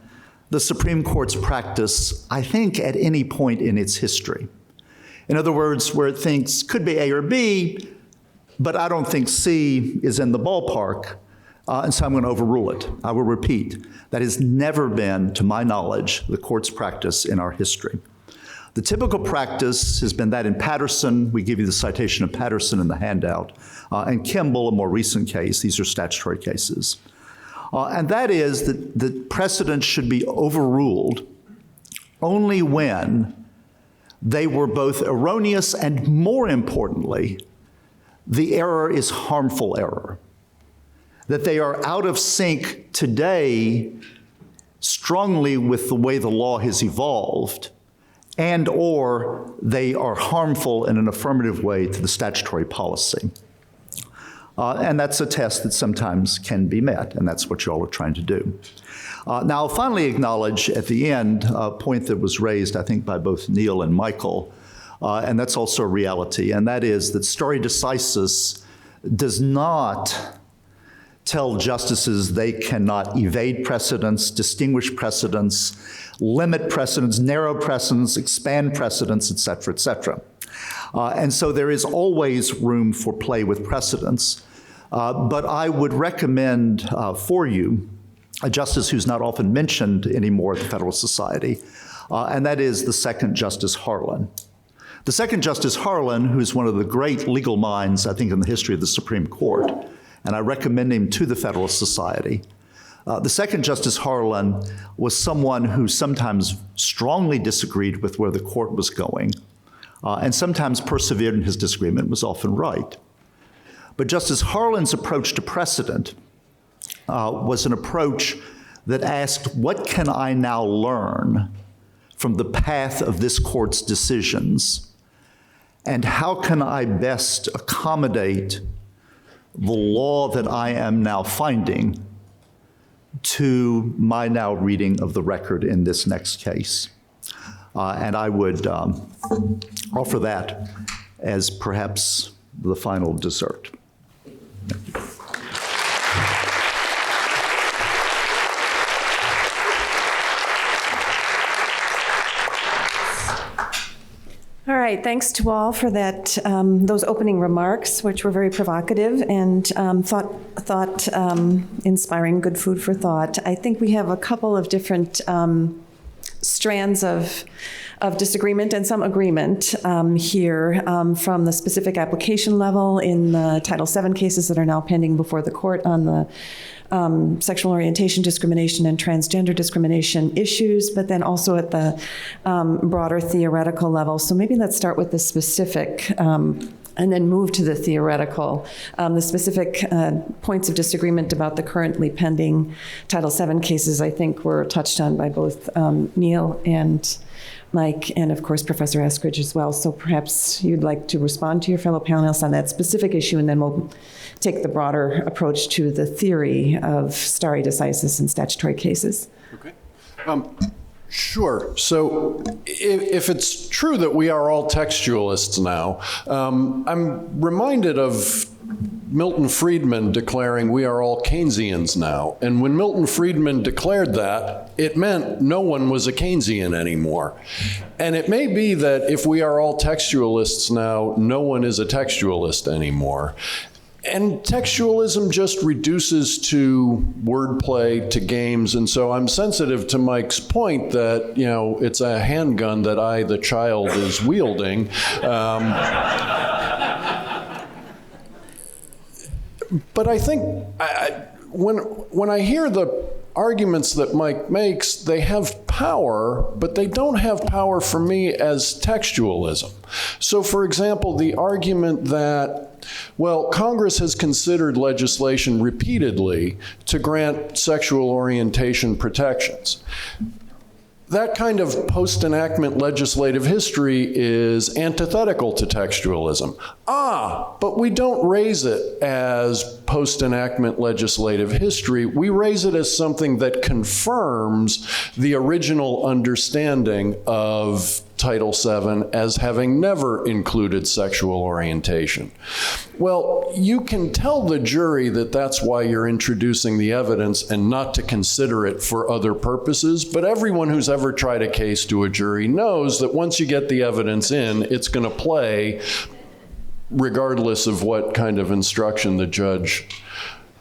the Supreme Court's practice, I think, at any point in its history. In other words, where it thinks could be A or B, but I don't think C is in the ballpark, and so I'm going to overrule it. I will repeat, that has never been, to my knowledge, the court's practice in our history. The typical practice has been that in Patterson, we give you the citation of Patterson in the handout, and Kimball, a more recent case, these are statutory cases. And that is that the precedents should be overruled only when they were both erroneous and, more importantly, the error is harmful error. That they are out of sync today strongly with the way the law has evolved, and or they are harmful in an affirmative way to the statutory policy. And that's a test that sometimes can be met, and that's what you all are trying to do. Now, I'll finally acknowledge at the end a point that was raised, I think, by both Neil and Michael, and that's also a reality, and that is that stare decisis does not tell justices they cannot evade precedents, distinguish precedents, limit precedents, narrow precedents, expand precedents, et cetera, et cetera. And so there is always room for play with precedents. But I would recommend for you a justice who's not often mentioned anymore at the Federalist Society, and that is the second Justice Harlan. The second Justice Harlan, who's one of the great legal minds, I think, in the history of the Supreme Court, and I recommend him to the Federalist Society. The second Justice Harlan was someone who sometimes strongly disagreed with where the court was going, and sometimes persevered in his disagreement, was often right. But Justice Harlan's approach to precedent was an approach that asked, what can I now learn from the path of this court's decisions, and how can I best accommodate the law that I am now finding to my now reading of the record in this next case. And I would offer that as perhaps the final dessert. Thank you. All right, thanks to all for that, those opening remarks, which were very provocative and thought-inspiring, good food for thought. I think we have a couple of different strands of of disagreement and some agreement here from the specific application level in the Title VII cases that are now pending before the court on the sexual orientation discrimination and transgender discrimination issues, but then also at the broader theoretical level. So maybe let's start with the specific and then move to the theoretical. The specific points of disagreement about the currently pending Title VII cases, I think, were touched on by both Neil and Mike, and of course, Professor Eskridge as well. So perhaps you'd like to respond to your fellow panelists on that specific issue, and then we'll take the broader approach to the theory of stare decisis in statutory cases. Okay. Sure. So if it's true that we are all textualists now, I'm reminded of Milton Friedman declaring we are all Keynesians now. And when Milton Friedman declared that, it meant no one was a Keynesian anymore. And it may be that if we are all textualists now, no one is a textualist anymore. And textualism just reduces to wordplay, to games. And so I'm sensitive to Mike's point that, you know, it's a handgun that I, the child, is wielding. But I think when I hear the arguments that Mike makes, they have power, but they don't have power for me as textualism. So, for example, the argument that, well, Congress has considered legislation repeatedly to grant sexual orientation protections. That kind of post-enactment legislative history is antithetical to textualism. But we don't raise it as post-enactment legislative history. We raise it as something that confirms the original understanding of Title VII as having never included sexual orientation. Well, you can tell the jury that that's why you're introducing the evidence and not to consider it for other purposes, but everyone who's ever tried a case to a jury knows that once you get the evidence in, it's going to play regardless of what kind of instruction the judge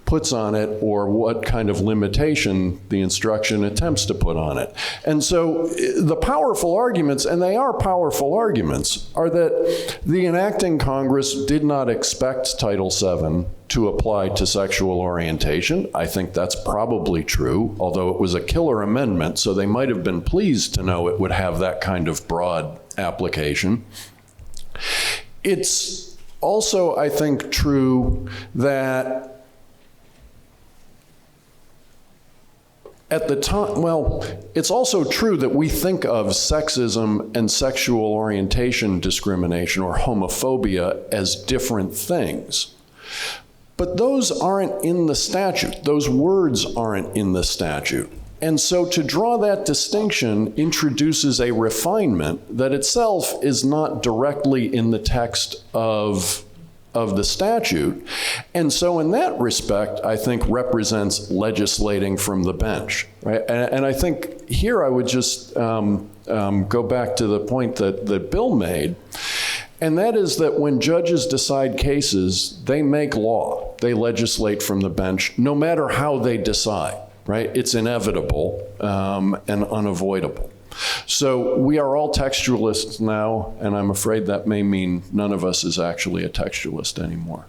puts on it or what kind of limitation the instruction attempts to put on it. And so the powerful arguments, and they are powerful arguments, are that the enacting Congress did not expect Title VII to apply to sexual orientation. I think that's probably true, although it was a killer amendment, so they might have been pleased to know it would have that kind of broad application. It's also, I think, true that at the time, well, it's also true that we think of sexism and sexual orientation discrimination or homophobia as different things. But those aren't in the statute. Those words aren't in the statute. And so to draw that distinction introduces a refinement that itself is not directly in the text of the statute. And so in that respect, I think represents legislating from the bench, right? And I think here I would just go back to the point that Bill made, and that is that when judges decide cases, they make law. They legislate from the bench, no matter how they decide, right? It's inevitable and unavoidable. So we are all textualists now, and I'm afraid that may mean none of us is actually a textualist anymore.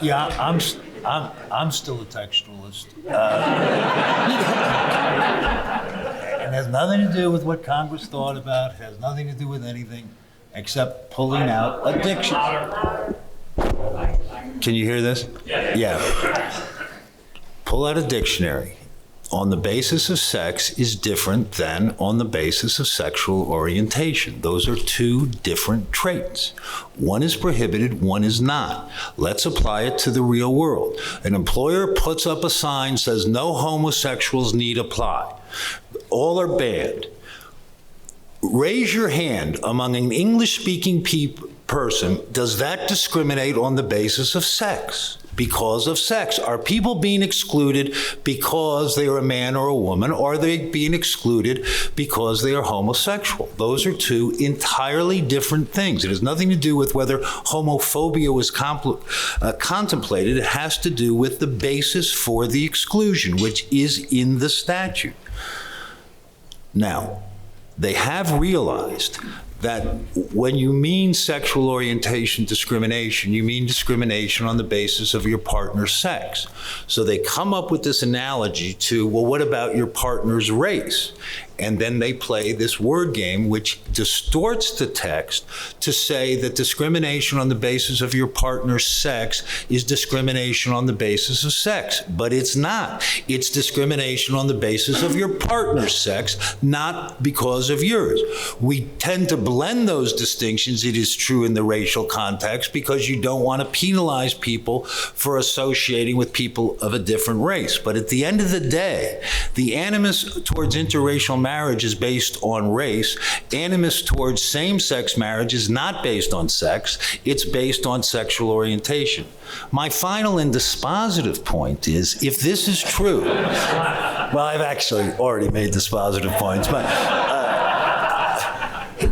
Yeah, I'm still a textualist. And has nothing to do with what Congress thought about, has nothing to do with anything except pulling out a dictionary. Can you hear this? Yeah. Pull out a dictionary. On the basis of sex is different than on the basis of sexual orientation. Those are two different traits. One is prohibited, one is not. Let's apply it to the real world. An employer puts up a sign, says no homosexuals need apply. All are banned. Raise your hand among an English-speaking person. Does that discriminate on the basis of sex? Because of sex. Are people being excluded because they are a man or a woman, or are they being excluded because they are homosexual? Those are two entirely different things. It has nothing to do with whether homophobia was contemplated. It has to do with the basis for the exclusion, which is in the statute. Now, they have realized that when you mean sexual orientation discrimination, you mean discrimination on the basis of your partner's sex. So they come up with this analogy to, well, what about your partner's race? And then they play this word game which distorts the text to say that discrimination on the basis of your partner's sex is discrimination on the basis of sex. But it's not. It's discrimination on the basis of your partner's sex, not because of yours. We tend to blend those distinctions, it is true in the racial context, because you don't want to penalize people for associating with people of a different race. But at the end of the day, the animus towards interracial marriage is based on race. Animus towards same-sex marriage is not based on sex. It's based on sexual orientation. My final and dispositive point is, if this is true, well, I've actually already made dispositive points, but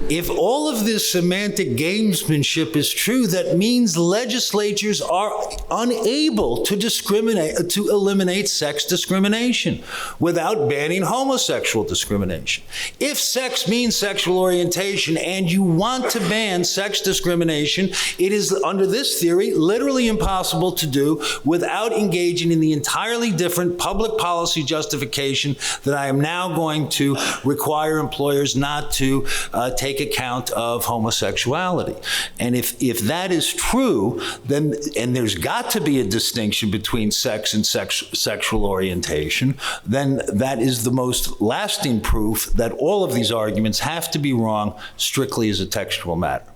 if all of this semantic gamesmanship is true, that means legislatures are unable to discriminate, to eliminate sex discrimination without banning homosexual discrimination. If sex means sexual orientation and you want to ban sex discrimination, it is, under this theory, literally impossible to do without engaging in the entirely different public policy justification that I am now going to require employers not to take account of homosexuality. And if that is true, then, and there's got to be a distinction between sex and sexual orientation, then that is the most lasting proof that all of these arguments have to be wrong strictly as a textual matter.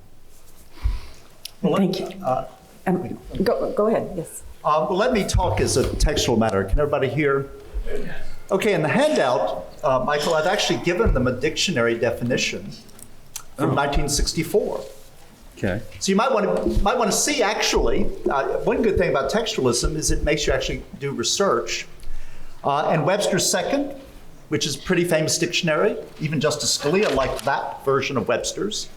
Thank you. Go ahead, yes. Well, let me talk as a textual matter. Can everybody hear? Okay, in the handout, Michael, I've actually given them a dictionary definition from 1964. Okay. So you might want to see, actually, one good thing about textualism is it makes you actually do research. And Webster's Second, which is a pretty famous dictionary, even Justice Scalia liked that version of Webster's,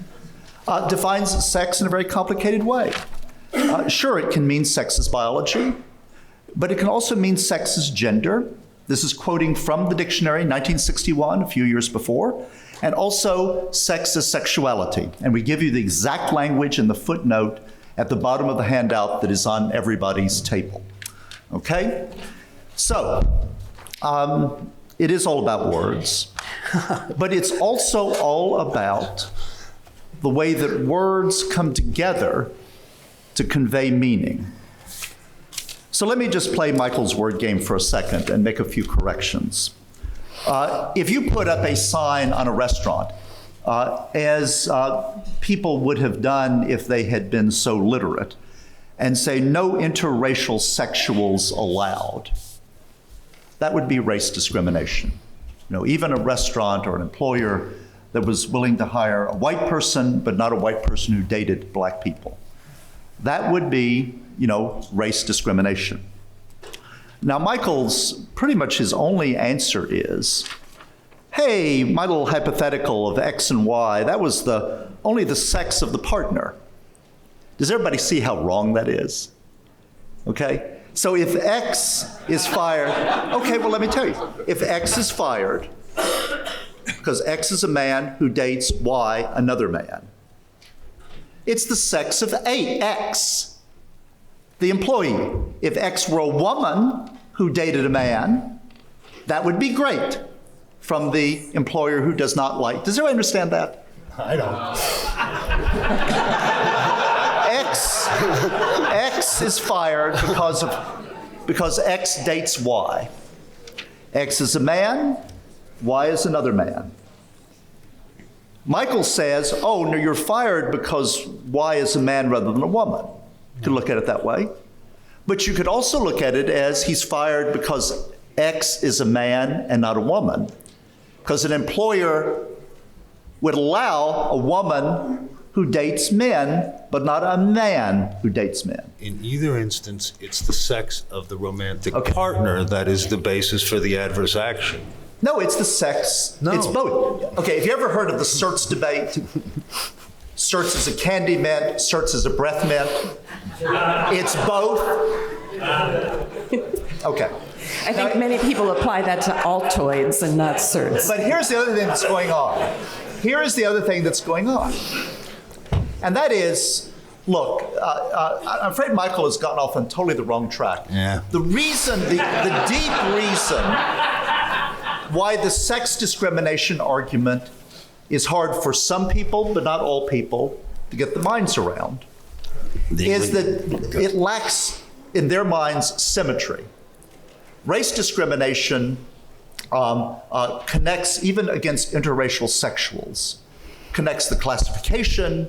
defines sex in a very complicated way. Sure, it can mean sex as biology, but it can also mean sex as gender. This is quoting from the dictionary, 1961, a few years before, and also sex as sexuality. And we give you the exact language in the footnote at the bottom of the handout that is on everybody's table. Okay? So, it is all about words, but it's also all about the way that words come together to convey meaning. So let me just play Michael's word game for a second and make a few corrections. If you put up a sign on a restaurant, as people would have done if they had been so literate, and say no interracial sexuals allowed, that would be race discrimination. You know, even a restaurant or an employer that was willing to hire a white person, but not a white person who dated black people, that would be, you know, race discrimination. Now, Michael's, pretty much his only answer is, hey, my little hypothetical of X and Y, that was only the sex of the partner. Does everybody see how wrong that is? Okay? So if X is fired, okay, well, let me tell you. If X is fired, because X is a man who dates Y, another man, it's the sex of X, the employee. If X were a woman who dated a man, that would be great from the employer who does not like. Does everyone understand that? I don't. X is fired because X dates Y. X is a man, Y is another man. Michael says, oh, no, you're fired because Y is a man rather than a woman. You could look at it that way. But you could also look at it as he's fired because X is a man and not a woman. Because an employer would allow a woman who dates men, but not a man who dates men. In either instance, it's the sex of the romantic partner that is the basis for the adverse action. No, it's the sex. No. It's both. Okay, have you ever heard of the certs debate? Certs is a candy mint, certs is a breath mint. It's both. Okay. I think many people apply that to Altoids and not certs. But here's the other thing that's going on. Here is the other thing that's going on. And that is, look, I'm afraid Michael has gotten off on totally the wrong track. Yeah. The reason, the deep reason why the sex discrimination argument is hard for some people, but not all people, to get their minds around, is that it lacks, in their minds, symmetry. Race discrimination connects, even against interracial sexuals, connects the classification,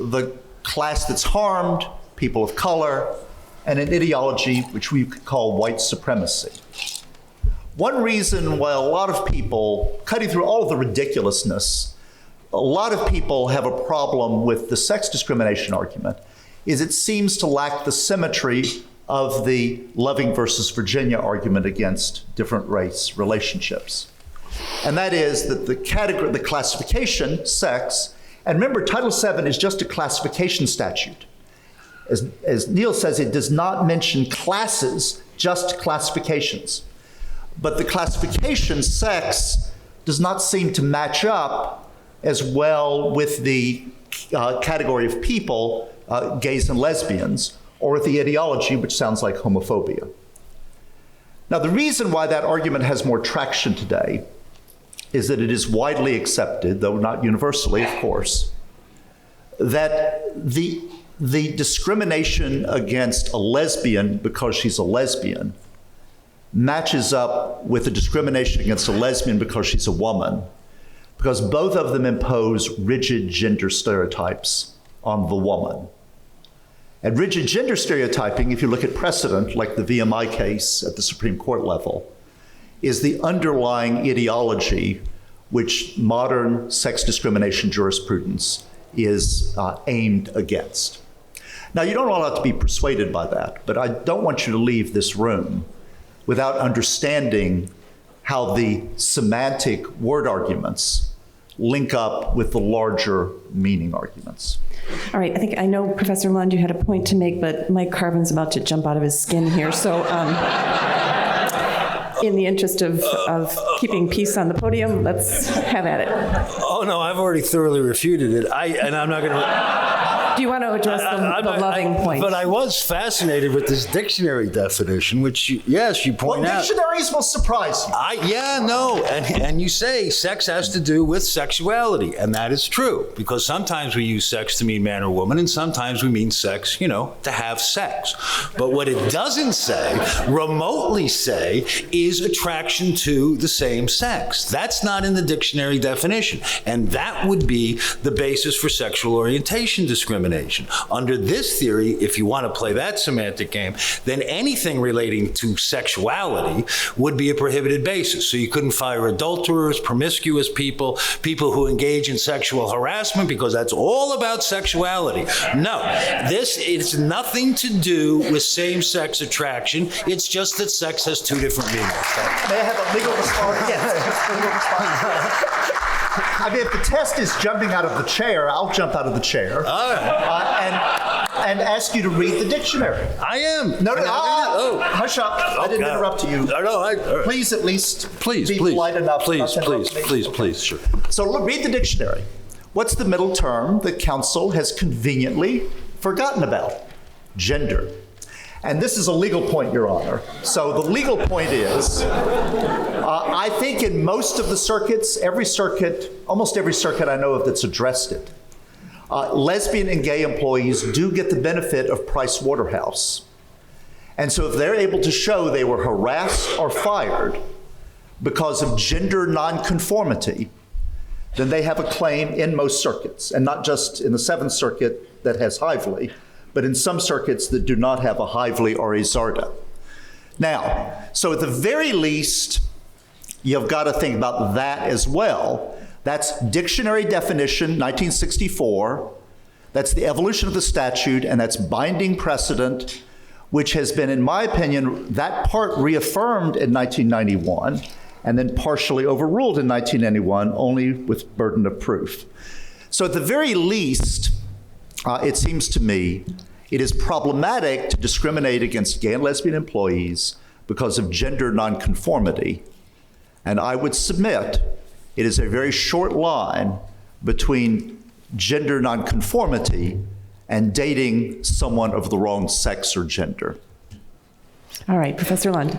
the class that's harmed, people of color, and an ideology which we could call white supremacy. One reason why a lot of people, cutting through all of the ridiculousness, a lot of people have a problem with the sex discrimination argument is it seems to lack the symmetry of the Loving versus Virginia argument against different race relationships. And that is that the category, the classification, sex, and remember, Title VII is just a classification statute. As Neil says, it does not mention classes, just classifications. But the classification, sex, does not seem to match up as well with the category of people, gays and lesbians, or with the ideology, which sounds like homophobia. Now, the reason why that argument has more traction today is that it is widely accepted, though not universally, of course, that the discrimination against a lesbian because she's a lesbian matches up with the discrimination against a lesbian because she's a woman, because both of them impose rigid gender stereotypes on the woman. And rigid gender stereotyping, if you look at precedent, like the VMI case at the Supreme Court level, is the underlying ideology which modern sex discrimination jurisprudence is aimed against. Now, you don't all have to be persuaded by that, but I don't want you to leave this room without understanding how the semantic word arguments link up with the larger meaning arguments. All right, I know, Professor Lund, you had a point to make, but Mike Carvin's about to jump out of his skin here. So in the interest of keeping peace on the podium, let's have at it. Oh, no, I've already thoroughly refuted it. And I'm not going to... Do you want to address the loving point? But I was fascinated with this dictionary definition, which, yes, you point out. Well, dictionaries will surprise you. And you say sex has to do with sexuality, and that is true, because sometimes we use sex to mean man or woman, and sometimes we mean sex, to have sex. But what it doesn't say, remotely say, is attraction to the same sex. That's not in the dictionary definition, and that would be the basis for sexual orientation discrimination. Under this theory, if you want to play that semantic game, then anything relating to sexuality would be a prohibited basis. So you couldn't fire adulterers, promiscuous people, people who engage in sexual harassment, because that's all about sexuality. No, it's nothing to do with same-sex attraction. It's just that sex has two different meanings. May I have a legal response? Yes. Legal response. I mean, if the test is jumping out of the chair, I'll jump out of the chair and ask you to read the dictionary. I am. No, hush up. I didn't interrupt you. No, please at least be polite enough. Please, sure. So read the dictionary. What's the middle term that counsel has conveniently forgotten about? Gender. And this is a legal point, Your Honor. So the legal point is, I think in most of the circuits, almost every circuit I know of that's addressed it, lesbian and gay employees do get the benefit of Price Waterhouse. And so if they're able to show they were harassed or fired because of gender nonconformity, then they have a claim in most circuits, and not just in the Seventh Circuit that has Hively, but in some circuits that do not have a Hively or a Zarda. Now, so at the very least, you've got to think about that as well. That's dictionary definition, 1964. That's the evolution of the statute, and that's binding precedent, which has been, in my opinion, that part reaffirmed in 1991, and then partially overruled in 1991, only with burden of proof. So at the very least, it seems to me, it is problematic to discriminate against gay and lesbian employees because of gender nonconformity. And I would submit it is a very short line between gender nonconformity and dating someone of the wrong sex or gender. All right, Professor Lund.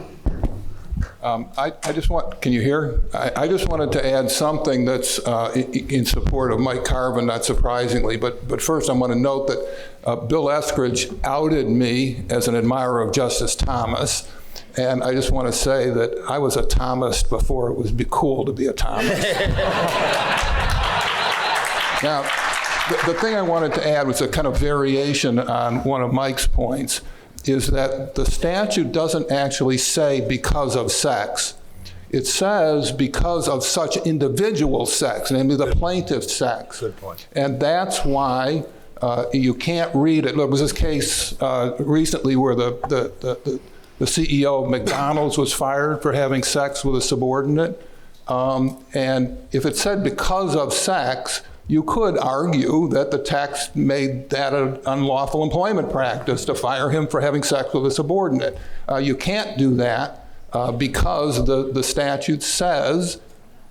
I just want, can you hear? I just wanted to add something that's in support of Mike Carvin, not surprisingly, but first I want to note that Bill Eskridge outed me as an admirer of Justice Thomas, and I just want to say that I was a Thomist before it was cool to be a Thomist. Now, the thing I wanted to add was a kind of variation on one of Mike's points, is that the statute doesn't actually say because of sex. It says because of such individual sex, namely the plaintiff's sex. Good point. And that's why you can't read it. There was this case recently where the CEO of McDonald's was fired for having sex with a subordinate. And if it said because of sex, you could argue that the text made that an unlawful employment practice to fire him for having sex with a subordinate. You can't do that because the statute says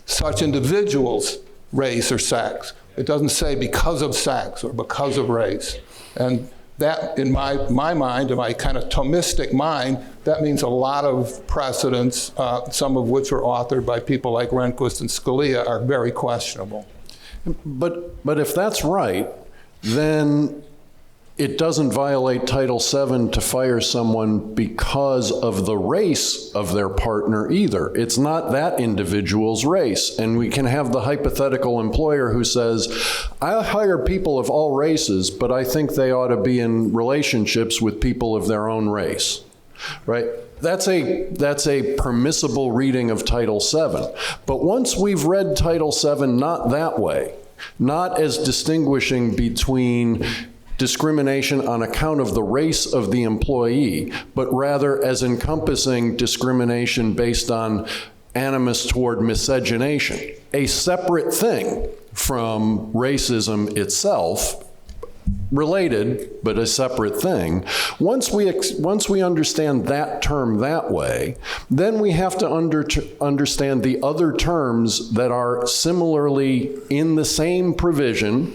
such individuals' race or sex. It doesn't say because of sex or because of race. And that, in my mind, in my kind of Thomistic mind, that means a lot of precedents, some of which are authored by people like Rehnquist and Scalia, are very questionable. But if that's right, then it doesn't violate Title VII to fire someone because of the race of their partner either. It's not that individual's race. And we can have the hypothetical employer who says, I hire people of all races, but I think they ought to be in relationships with people of their own race, right? That's a permissible reading of Title VII. But once we've read Title VII not that way, not as distinguishing between discrimination on account of the race of the employee, but rather as encompassing discrimination based on animus toward miscegenation, a separate thing from racism itself, related, but a separate thing. Once we understand that term that way, then we have to understand the other terms that are similarly in the same provision,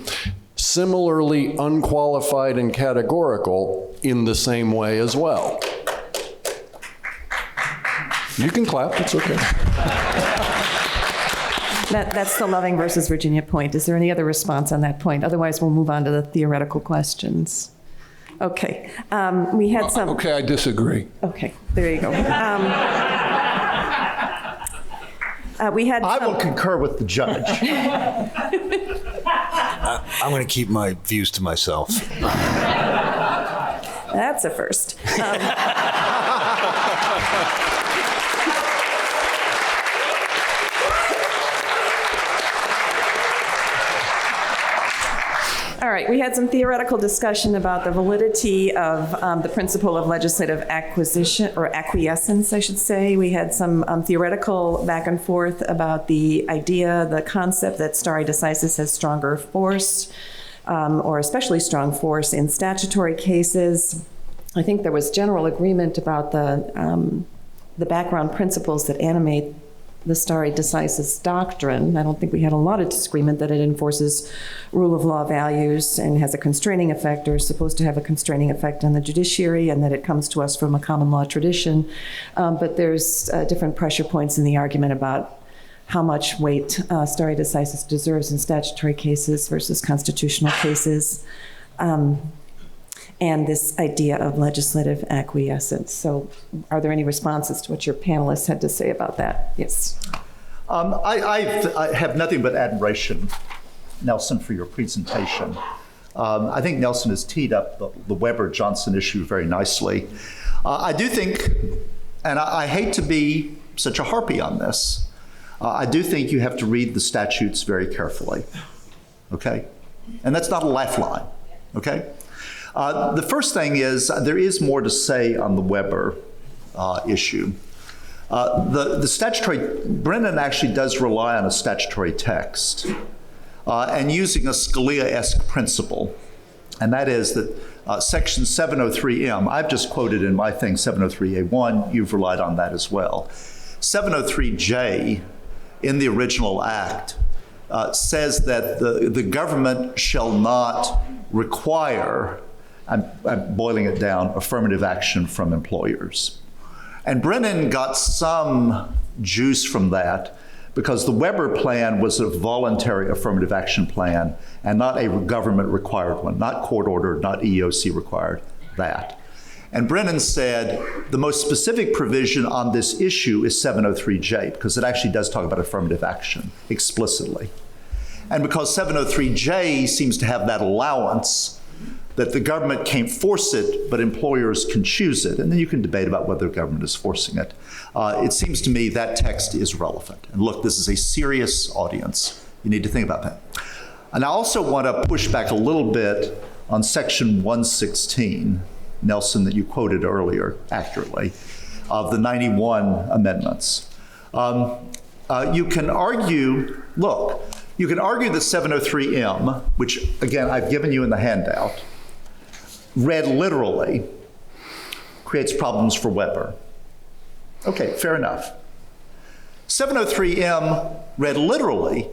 similarly unqualified and categorical in the same way as well. You can clap, it's okay. That's the Loving versus Virginia point. Is there any other response on that point? Otherwise, we'll move on to the theoretical questions. Okay. We had some. Okay, I disagree. Okay, there you go. We had. I will concur with the judge. I'm going to keep my views to myself. That's a first. All right, we had some theoretical discussion about the validity of the principle of legislative acquisition, or acquiescence, I should say. We had some theoretical back and forth about the idea, the concept that stare decisis has stronger force, or especially strong force in statutory cases. I think there was general agreement about the background principles that animate the stare decisis doctrine. I don't think we had a lot of disagreement that it enforces rule of law values and has a constraining effect, or is supposed to have a constraining effect on the judiciary, and that it comes to us from a common law tradition. But there's different pressure points in the argument about how much weight stare decisis deserves in statutory cases versus constitutional cases. And this idea of legislative acquiescence. So are there any responses to what your panelists had to say about that? Yes. I have nothing but admiration, Nelson, for your presentation. I think Nelson has teed up the Weber-Johnson issue very nicely. I do think, and I hate to be such a harpy on this, I do think you have to read the statutes very carefully, okay? And that's not a lifeline, okay? The first thing is there is more to say on the Weber issue. The statutory, Brennan actually does rely on a statutory text and using a Scalia-esque principle, and that is that Section 703M, I've just quoted in my thing 703A1, you've relied on that as well. 703J in the original act says that the government shall not require, I'm boiling it down, affirmative action from employers. And Brennan got some juice from that because the Weber plan was a voluntary affirmative action plan and not a government required one, not court ordered, not EEOC required, that. And Brennan said the most specific provision on this issue is 703J because it actually does talk about affirmative action explicitly. And because 703J seems to have that allowance that the government can't force it, but employers can choose it. And then you can debate about whether the government is forcing it. It seems to me that text is relevant. And look, this is a serious audience. You need to think about that. And I also want to push back a little bit on section 116, Nelson, that you quoted earlier accurately, of the 91 amendments. You can argue, look, you can argue that 703M, which again, I've given you in the handout, read literally, creates problems for Weber. Okay, fair enough. 703M, read literally,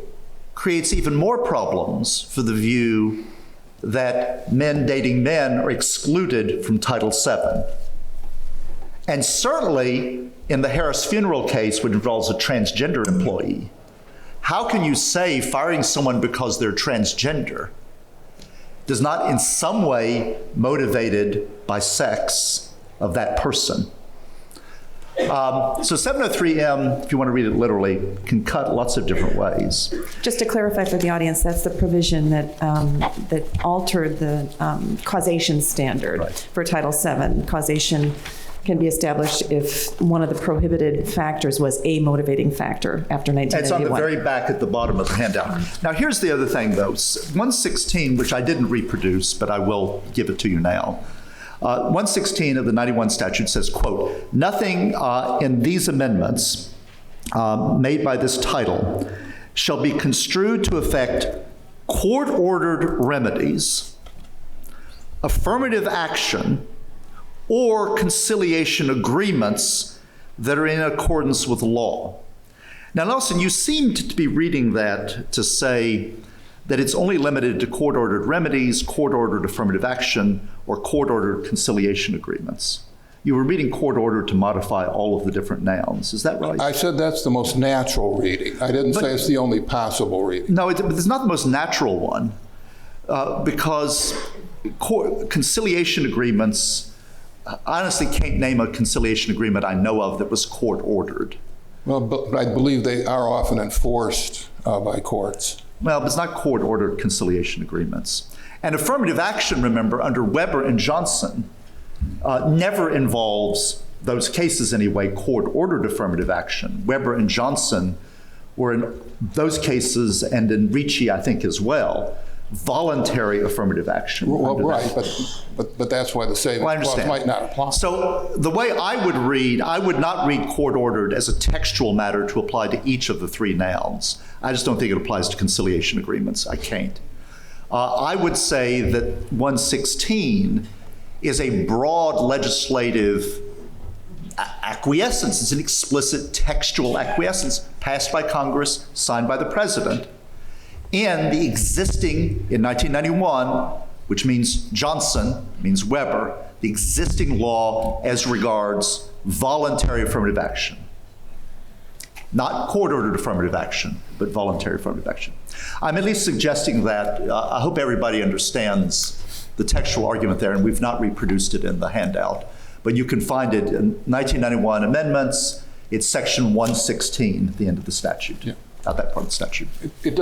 creates even more problems for the view that men dating men are excluded from Title VII. And certainly in the Harris Funeral case, which involves a transgender employee, how can you say firing someone because they're transgender does not in some way motivated by sex of that person? So 703M, if you want to read it literally, can cut lots of different ways. Just to clarify for the audience, that's the provision that that altered the causation standard for Title VII. Causation can be established if one of the prohibited factors was a motivating factor after 1991. It's on the very back at the bottom of the handout. Now, here's the other thing, though. 116, which I didn't reproduce, but I will give it to you now. 116 of the 91 statute says, quote, nothing in these amendments made by this title shall be construed to affect court-ordered remedies, affirmative action, or conciliation agreements that are in accordance with law. Now, Nelson, you seemed to be reading that to say that it's only limited to court-ordered remedies, court-ordered affirmative action, or court-ordered conciliation agreements. You were reading court-ordered to modify all of the different nouns. Is that right? I said that's the most natural reading. I didn't say it's the only possible reading. No, it's not the most natural one because conciliation agreements, I honestly can't name a conciliation agreement I know of that was court-ordered. Well, but I believe they are often enforced by courts. Well, but it's not court-ordered conciliation agreements. And affirmative action, remember, under Weber and Johnson, never involves, those cases anyway, court-ordered affirmative action. Weber and Johnson were in those cases, and in Ricci, I think, as well, voluntary affirmative action. Well, right, but that's why the savings clause might not apply. So the way I would not read court-ordered as a textual matter to apply to each of the three nouns. I just don't think it applies to conciliation agreements. I can't. I would say that 116 is a broad legislative acquiescence. It's an explicit textual acquiescence passed by Congress, signed by the president, in the existing, in 1991, which means Johnson, means Weber, the existing law as regards voluntary affirmative action. Not court-ordered affirmative action, but voluntary affirmative action. I'm at least suggesting that. I hope everybody understands the textual argument there, and we've not reproduced it in the handout. But you can find it in 1991 amendments. It's section 116 at the end of the statute. Yeah. Not that part of the statute. It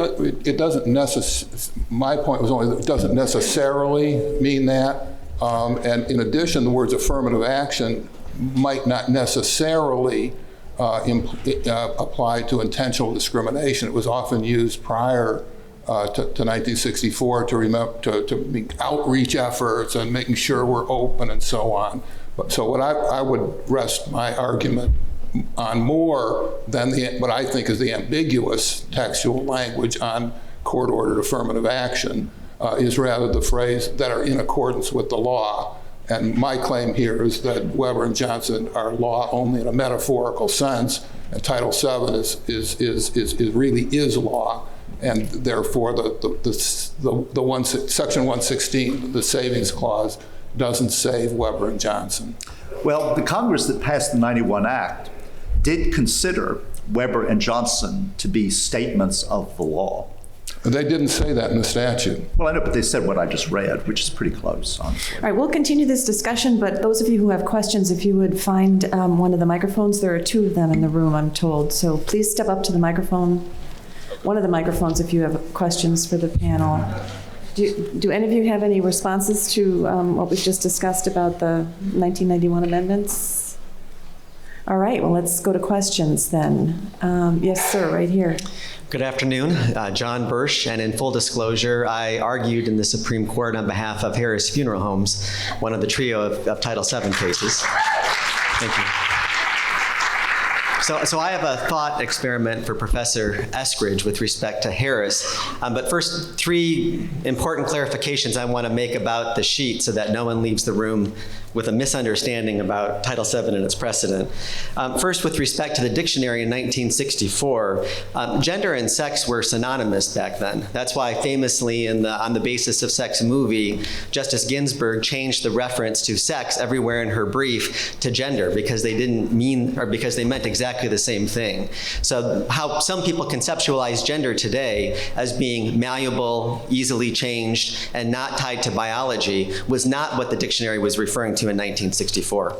doesn't necessarily, my point was only that it doesn't necessarily mean that. And in addition, the words affirmative action might not necessarily apply to intentional discrimination. It was often used prior to 1964 to make outreach efforts and making sure we're open and so on. So what I would rest my argument on more than what I think is the ambiguous textual language on court-ordered affirmative action is rather the phrase that are in accordance with the law. And my claim here is that Weber and Johnson are law only in a metaphorical sense, and Title VII really is law, and therefore Section 116, the savings clause, doesn't save Weber and Johnson. Well, the Congress that passed the 91 Act did consider Weber and Johnson to be statements of the law. They didn't say that in the statute. Well, I know, but they said what I just read, which is pretty close, honestly. All right, we'll continue this discussion, but those of you who have questions, if you would find one of the microphones, there are two of them in the room, I'm told. So please step up to the microphone, one of the microphones, if you have questions for the panel. Do any of you have any responses to what was just discussed about the 1991 amendments? All right, well, let's go to questions then. Yes, sir, right here. Good afternoon, John Bursch, and in full disclosure, I argued in the Supreme Court on behalf of Harris Funeral Homes, one of the trio of Title VII cases. Thank you. So I have a thought experiment for Professor Eskridge with respect to Harris. But first, three important clarifications I want to make about the sheet so that no one leaves the room with a misunderstanding about Title VII and its precedent. First, with respect to the dictionary in 1964, gender and sex were synonymous back then. That's why famously on the Basis of Sex movie, Justice Ginsburg changed the reference to sex everywhere in her brief to gender because they meant exactly the same thing. So how some people conceptualize gender today as being malleable, easily changed, and not tied to biology was not what the dictionary was referring to in 1964.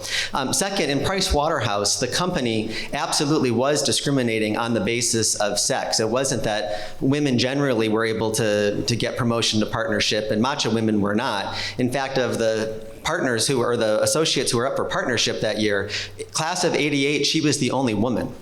Second, in Price Waterhouse, the company absolutely was discriminating on the basis of sex. It wasn't that women generally were able to get promotion to partnership and macho women were not. In fact, of the partners the associates who were up for partnership that year, class of '88, she was the only woman.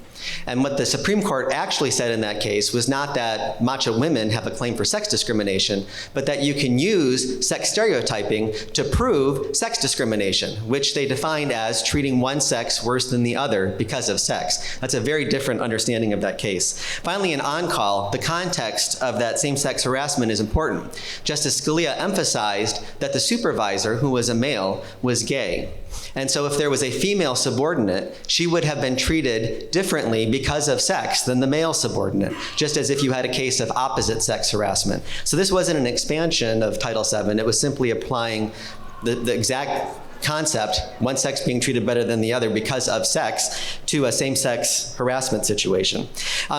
And what the Supreme Court actually said in that case was not that macho women have a claim for sex discrimination, but that you can use sex stereotyping to prove sex discrimination, which they defined as treating one sex worse than the other because of sex. That's a very different understanding of that case. Finally, in on-call, the context of that same-sex harassment is important. Justice Scalia emphasized that the supervisor, who was a male, was gay. And so if there was a female subordinate, she would have been treated differently because of sex than the male subordinate, just as if you had a case of opposite sex harassment. So this wasn't an expansion of Title VII. It was simply applying the exact concept, one sex being treated better than the other because of sex, to a same-sex harassment situation.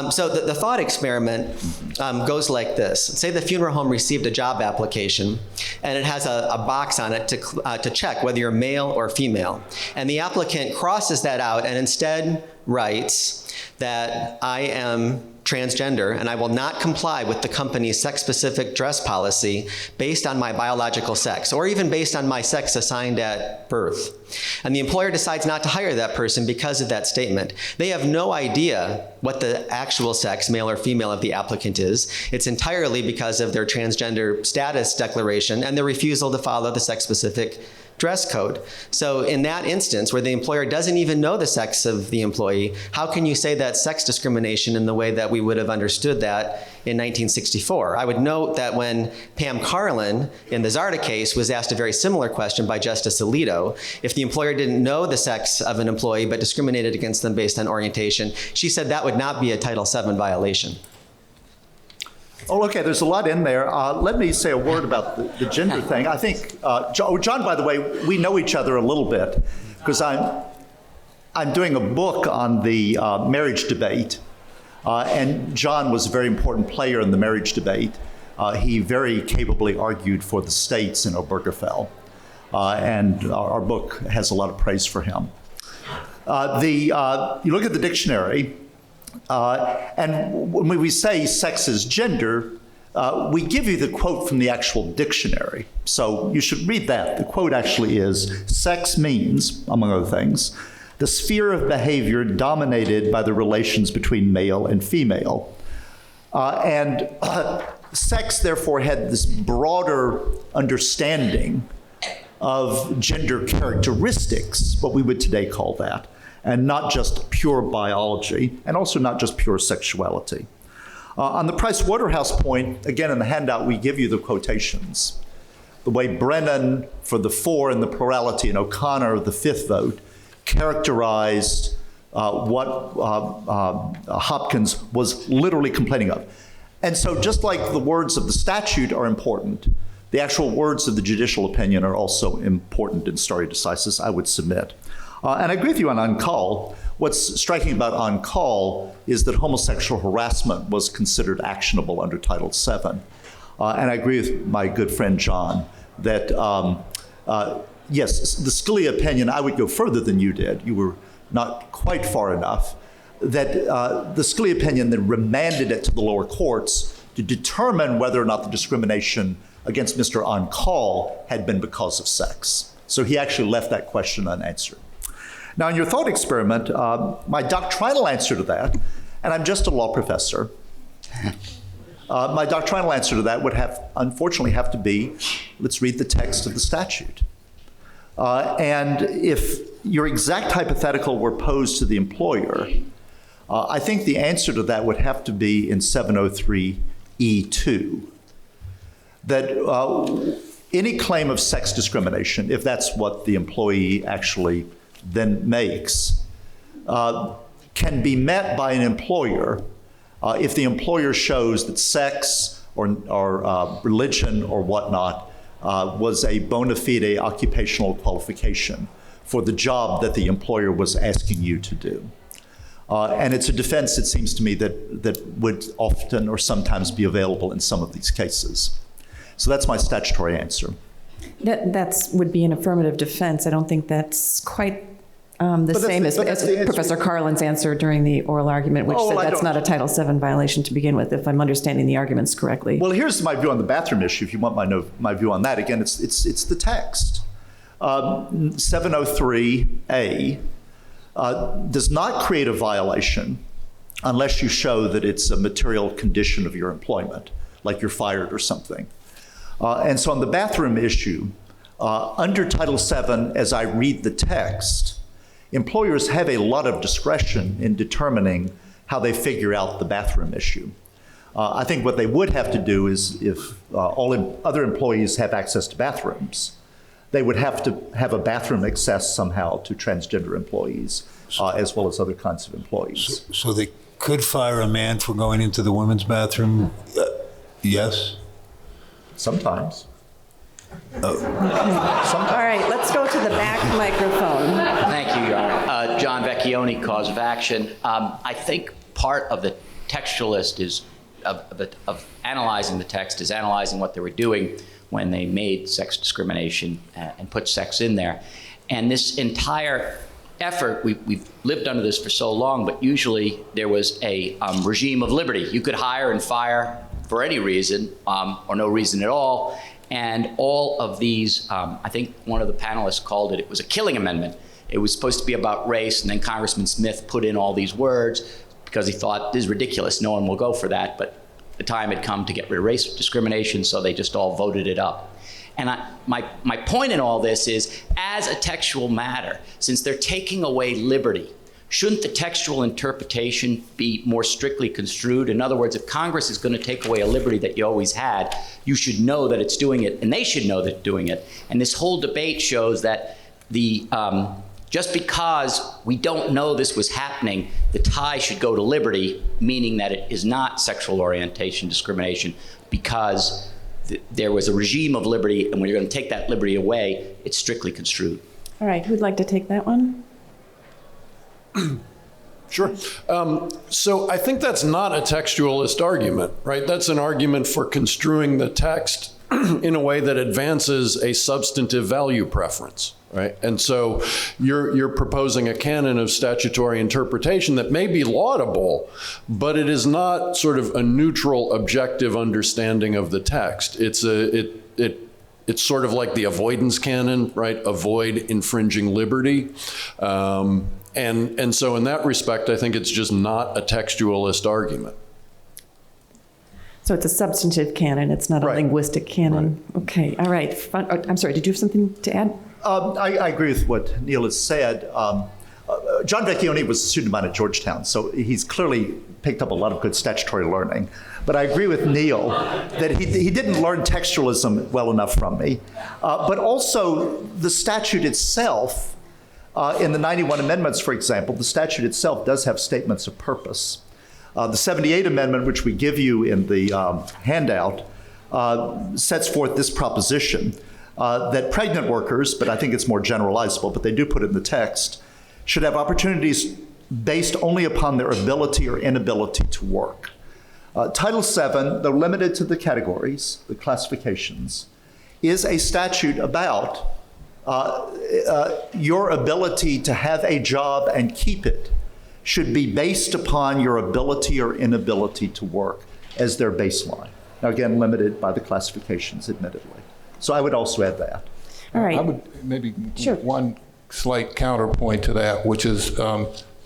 So the thought experiment goes like this. Say the funeral home received a job application, and it has a box on it to check whether you're male or female. And the applicant crosses that out and instead writes that I am transgender, and I will not comply with the company's sex-specific dress policy based on my biological sex, or even based on my sex assigned at birth. And the employer decides not to hire that person because of that statement. They have no idea what the actual sex, male or female, of the applicant is. It's entirely because of their transgender status declaration and their refusal to follow the sex-specific dress code. So in that instance, where the employer doesn't even know the sex of the employee, how can you say that's sex discrimination in the way that we would have understood that in 1964? I would note that when Pam Carlin in the Zarda case was asked a very similar question by Justice Alito, if the employer didn't know the sex of an employee but discriminated against them based on orientation, she said that would not be a Title VII violation. Oh, okay, there's a lot in there. Let me say a word about the gender thing. I think, John, by the way, we know each other a little bit because I'm doing a book on the marriage debate, and John was a very important player in the marriage debate. He very capably argued for the states in Obergefell, and our book has a lot of praise for him. You look at the dictionary, and when we say sex is gender, we give you the quote from the actual dictionary. So you should read that. The quote actually is, sex means, among other things, the sphere of behavior dominated by the relations between male and female. Sex, therefore, had this broader understanding of gender characteristics, what we would today call that, and not just pure biology, and also not just pure sexuality. On the Price Waterhouse point, again, in the handout, we give you the quotations. The way Brennan, for the 4 in the plurality, and O'Connor, the 5th vote, characterized what Hopkins was literally complaining of. And so just like the words of the statute are important, the actual words of the judicial opinion are also important in stare decisis, I would submit. And I agree with you on on-call. What's striking about on-call is that homosexual harassment was considered actionable under Title VII. And I agree with my good friend John that, yes, the Scalia opinion, I would go further than you did. You were not quite far enough. That the Scalia opinion then remanded it to the lower courts to determine whether or not the discrimination against Mr. On-Call had been because of sex. So he actually left that question unanswered. Now, in your thought experiment, my doctrinal answer to that, and I'm just a law professor, my doctrinal answer to that would unfortunately have to be, let's read the text of the statute. And if your exact hypothetical were posed to the employer, I think the answer to that would have to be in 703E2, that any claim of sex discrimination, if that's what the employee actually then makes, can be met by an employer if the employer shows that sex or religion or whatnot was a bona fide occupational qualification for the job that the employer was asking you to do. And it's a defense, it seems to me, that would often or sometimes be available in some of these cases. So that's my statutory answer. That would be an affirmative defense. I don't think that's quite the same as Professor Carlin's answer during the oral argument, which said that's not a Title VII violation to begin with, if I'm understanding the arguments correctly. Well, here's my view on the bathroom issue, if you want my view on that. Again, it's the text. 703A does not create a violation unless you show that it's a material condition of your employment, like you're fired or something. And so on the bathroom issue, under Title VII, as I read the text, employers have a lot of discretion in determining how they figure out the bathroom issue. I think what they would have to do is, if all other employees have access to bathrooms, they would have to have a bathroom access somehow to transgender employees, as well as other kinds of employees. So they could fire a man for going into the women's bathroom? Yes? Sometimes. All right, let's go to the back microphone. Thank you, Your Honor. John Vecchione, cause of action. I think part of the textualist of analyzing the text is analyzing what they were doing when they made sex discrimination and put sex in there. And this entire effort, we've lived under this for so long, but usually there was a regime of liberty. You could hire and fire for any reason or no reason at all. And all of these, I think one of the panelists called it was a killing amendment. It was supposed to be about race, and then Congressman Smith put in all these words because he thought, this is ridiculous, no one will go for that. But the time had come to get rid of race discrimination, so they just all voted it up. And my point in all this is, as a textual matter, since they're taking away liberty, shouldn't the textual interpretation be more strictly construed? In other words, if Congress is going to take away a liberty that you always had, you should know that it's doing it, and they should know that it's doing it. And this whole debate shows that just because we don't know this was happening, the tie should go to liberty, meaning that it is not sexual orientation discrimination because there was a regime of liberty, and when you're going to take that liberty away, it's strictly construed. All right, who'd like to take that one? Sure. So I think that's not a textualist argument, right? That's an argument for construing the text in a way that advances a substantive value preference, right? And so you're proposing a canon of statutory interpretation that may be laudable, but it is not sort of a neutral, objective understanding of the text. It's sort of like the avoidance canon, right? Avoid infringing liberty. And so in that respect, I think it's just not a textualist argument. So it's a substantive canon, it's not a linguistic canon. Right. Okay, all right. I'm sorry, did you have something to add? I agree with what Neil has said. John Vecchione was a student of mine at Georgetown, so he's clearly picked up a lot of good statutory learning. But I agree with Neil that he didn't learn textualism well enough from me. But also the statute itself, in the 91 amendments, for example, the statute itself does have statements of purpose. The 78 amendment, which we give you in the handout, sets forth this proposition that pregnant workers, but I think it's more generalizable, but they do put it in the text, should have opportunities based only upon their ability or inability to work. Title VII, though limited to the categories, the classifications, is a statute about your ability to have a job and keep it should be based upon your ability or inability to work as their baseline. Now, again, limited by the classifications, admittedly. So I would also add that. All right. I would maybe Sure. one slight counterpoint to that, which is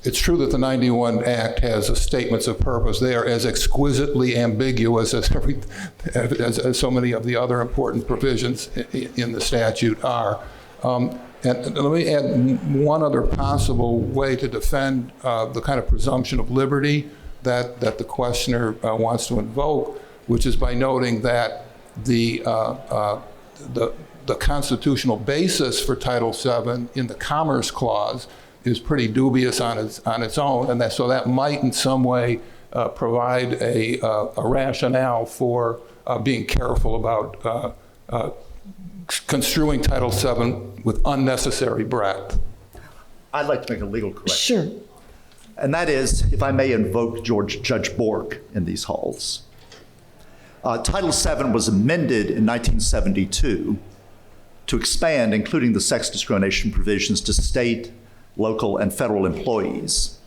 it's true that the 91 Act has a statements of purpose. They are as exquisitely ambiguous as so many of the other important provisions in the statute are. And let me add one other possible way to defend the kind of presumption of liberty that the questioner wants to invoke, which is by noting that the constitutional basis for Title VII in the Commerce Clause is pretty dubious on its own, and so that might in some way provide a rationale for being careful about construing Title VII with unnecessary breadth. I'd like to make a legal correction. Sure. And that is, if I may invoke Judge Bork in these halls. Title VII was amended in 1972 to expand, including the sex discrimination provisions, to state, local, and federal employees.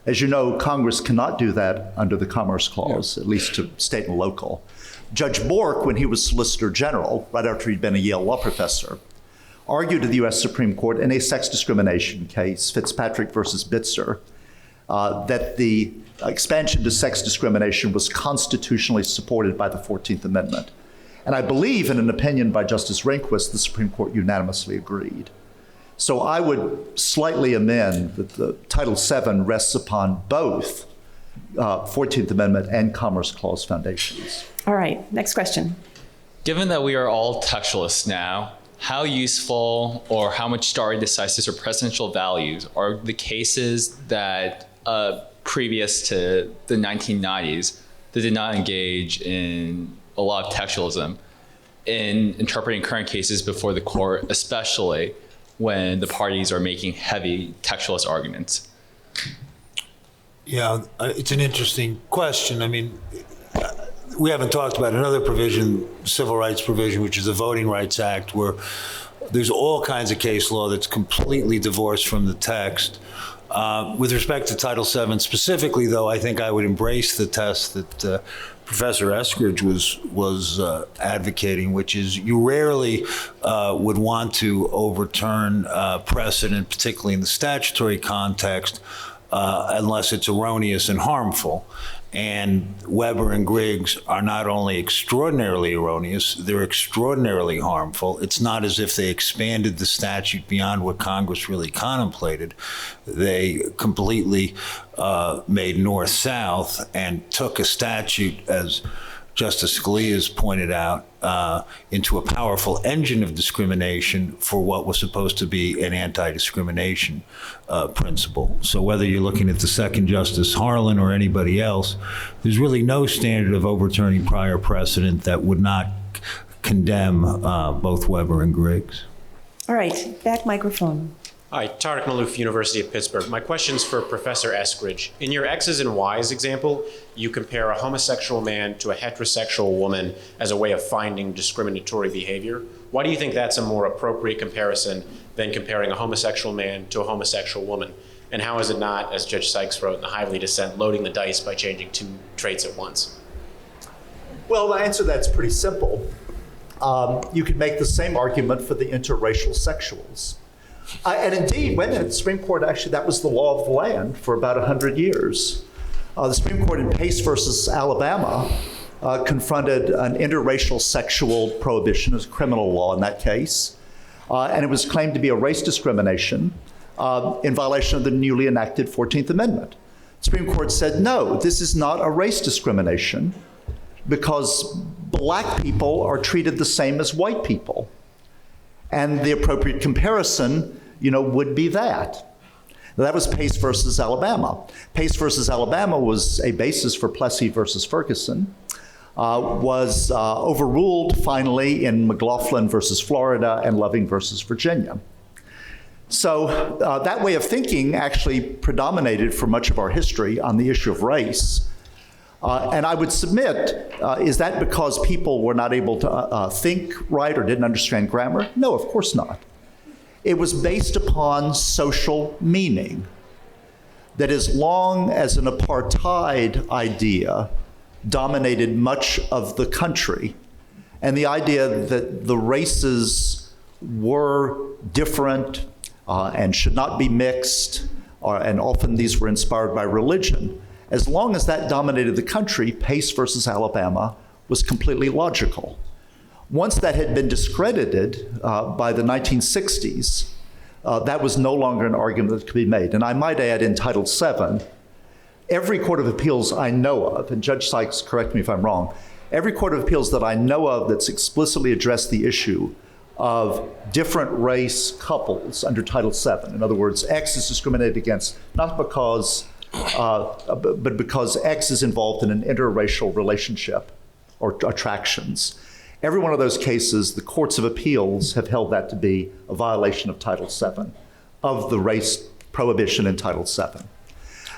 As you know, Congress cannot do that under the Commerce Clause, at least to state and local. Judge Bork, when he was Solicitor General, right after he'd been a Yale law professor, argued to the U.S. Supreme Court in a sex discrimination case, Fitzpatrick versus Bitzer, that the expansion to sex discrimination was constitutionally supported by the 14th Amendment. And I believe in an opinion by Justice Rehnquist, the Supreme Court unanimously agreed. So I would slightly amend that the Title VII rests upon both 14th Amendment and Commerce Clause foundations. All right, next question. Given that we are all textualists now, how useful or how much stare decisis or precedential values are the cases that previous to the 1990s that did not engage in a lot of textualism in interpreting current cases before the court, especially when the parties are making heavy textualist arguments? Yeah, it's an interesting question. I mean, we haven't talked about another provision, civil rights provision, which is the Voting Rights Act, where there's all kinds of case law that's completely divorced from the text. With respect to Title VII specifically, though, I think I would embrace the test that Professor Eskridge was advocating, which is you rarely would want to overturn precedent, particularly in the statutory context, unless it's erroneous and harmful. And Weber and Griggs are not only extraordinarily erroneous, they're extraordinarily harmful. It's not as if they expanded the statute beyond what Congress really contemplated. They completely made north-south and took a statute, as Justice Scalia has pointed out, into a powerful engine of discrimination for what was supposed to be an anti-discrimination principle. So whether you're looking at the second Justice Harlan or anybody else, there's really no standard of overturning prior precedent that would not condemn both Weber and Griggs. All right, back microphone. Hi, Tarek Malouf, University of Pittsburgh. My question's for Professor Eskridge. In your X's and Y's example, you compare a homosexual man to a heterosexual woman as a way of finding discriminatory behavior. Why do you think that's a more appropriate comparison than comparing a homosexual man to a homosexual woman? And how is it not, as Judge Sykes wrote in the Hively dissent, loading the dice by changing two traits at once? Well, the answer to that's pretty simple. You could make the same argument for the interracial sexuals. And indeed, wait a minute, the Supreme Court, actually, that was the law of the land for about 100 years. The Supreme Court in Pace versus Alabama confronted an interracial sexual prohibition as criminal law in that case. And it was claimed to be a race discrimination in violation of the newly enacted 14th Amendment. The Supreme Court said, no, this is not a race discrimination because black people are treated the same as white people. And the appropriate comparison, would be that. That was Pace versus Alabama. Pace versus Alabama was a basis for Plessy versus Ferguson, was overruled finally in McLaughlin versus Florida and Loving versus Virginia. So that way of thinking actually predominated for much of our history on the issue of race. And I would submit, is that because people were not able to think right or didn't understand grammar? No, of course not. It was based upon social meaning, that as long as an apartheid idea dominated much of the country, and the idea that the races were different and should not be mixed, and often these were inspired by religion, as long as that dominated the country, Pace versus Alabama was completely logical. Once that had been discredited by the 1960s, that was no longer an argument that could be made. And I might add, in Title VII, every court of appeals I know of, and Judge Sykes, correct me if I'm wrong, every court of appeals that I know of that's explicitly addressed the issue of different race couples under Title VII. In other words, X is discriminated against not because, but because X is involved in an interracial relationship or attractions. Every one of those cases, the courts of appeals have held that to be a violation of Title VII, of the race prohibition in Title VII.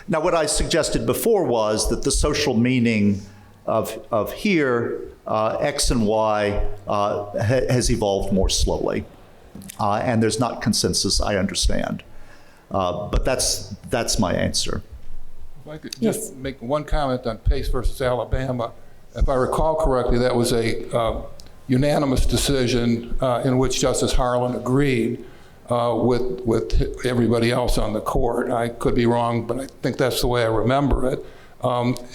Now, what I suggested before was that the social meaning of here, X and Y, has evolved more slowly. And there's not consensus, I understand. But that's my answer. If I could just make one comment on Pace versus Alabama. If I recall correctly, that was a unanimous decision in which Justice Harlan agreed with everybody else on the court. I could be wrong, but I think that's the way I remember it.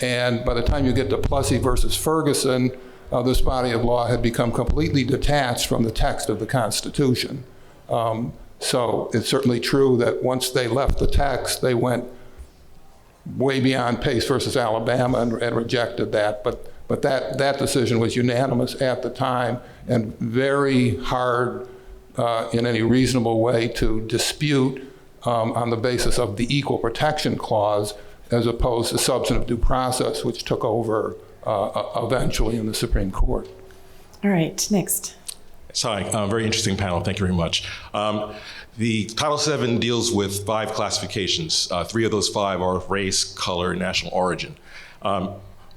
And by the time you get to Plessy versus Ferguson, this body of law had become completely detached from the text of the Constitution. So it's certainly true that once they left the text, they went way beyond Pace versus Alabama and rejected that. But that decision was unanimous at the time and very hard in any reasonable way to dispute on the basis of the Equal Protection Clause as opposed to substantive due process, which took over eventually in the Supreme Court. All right, next. Hi, very interesting panel. Thank you very much. The Title VII deals with 5 classifications. 3 of those 5 are race, color, and national origin.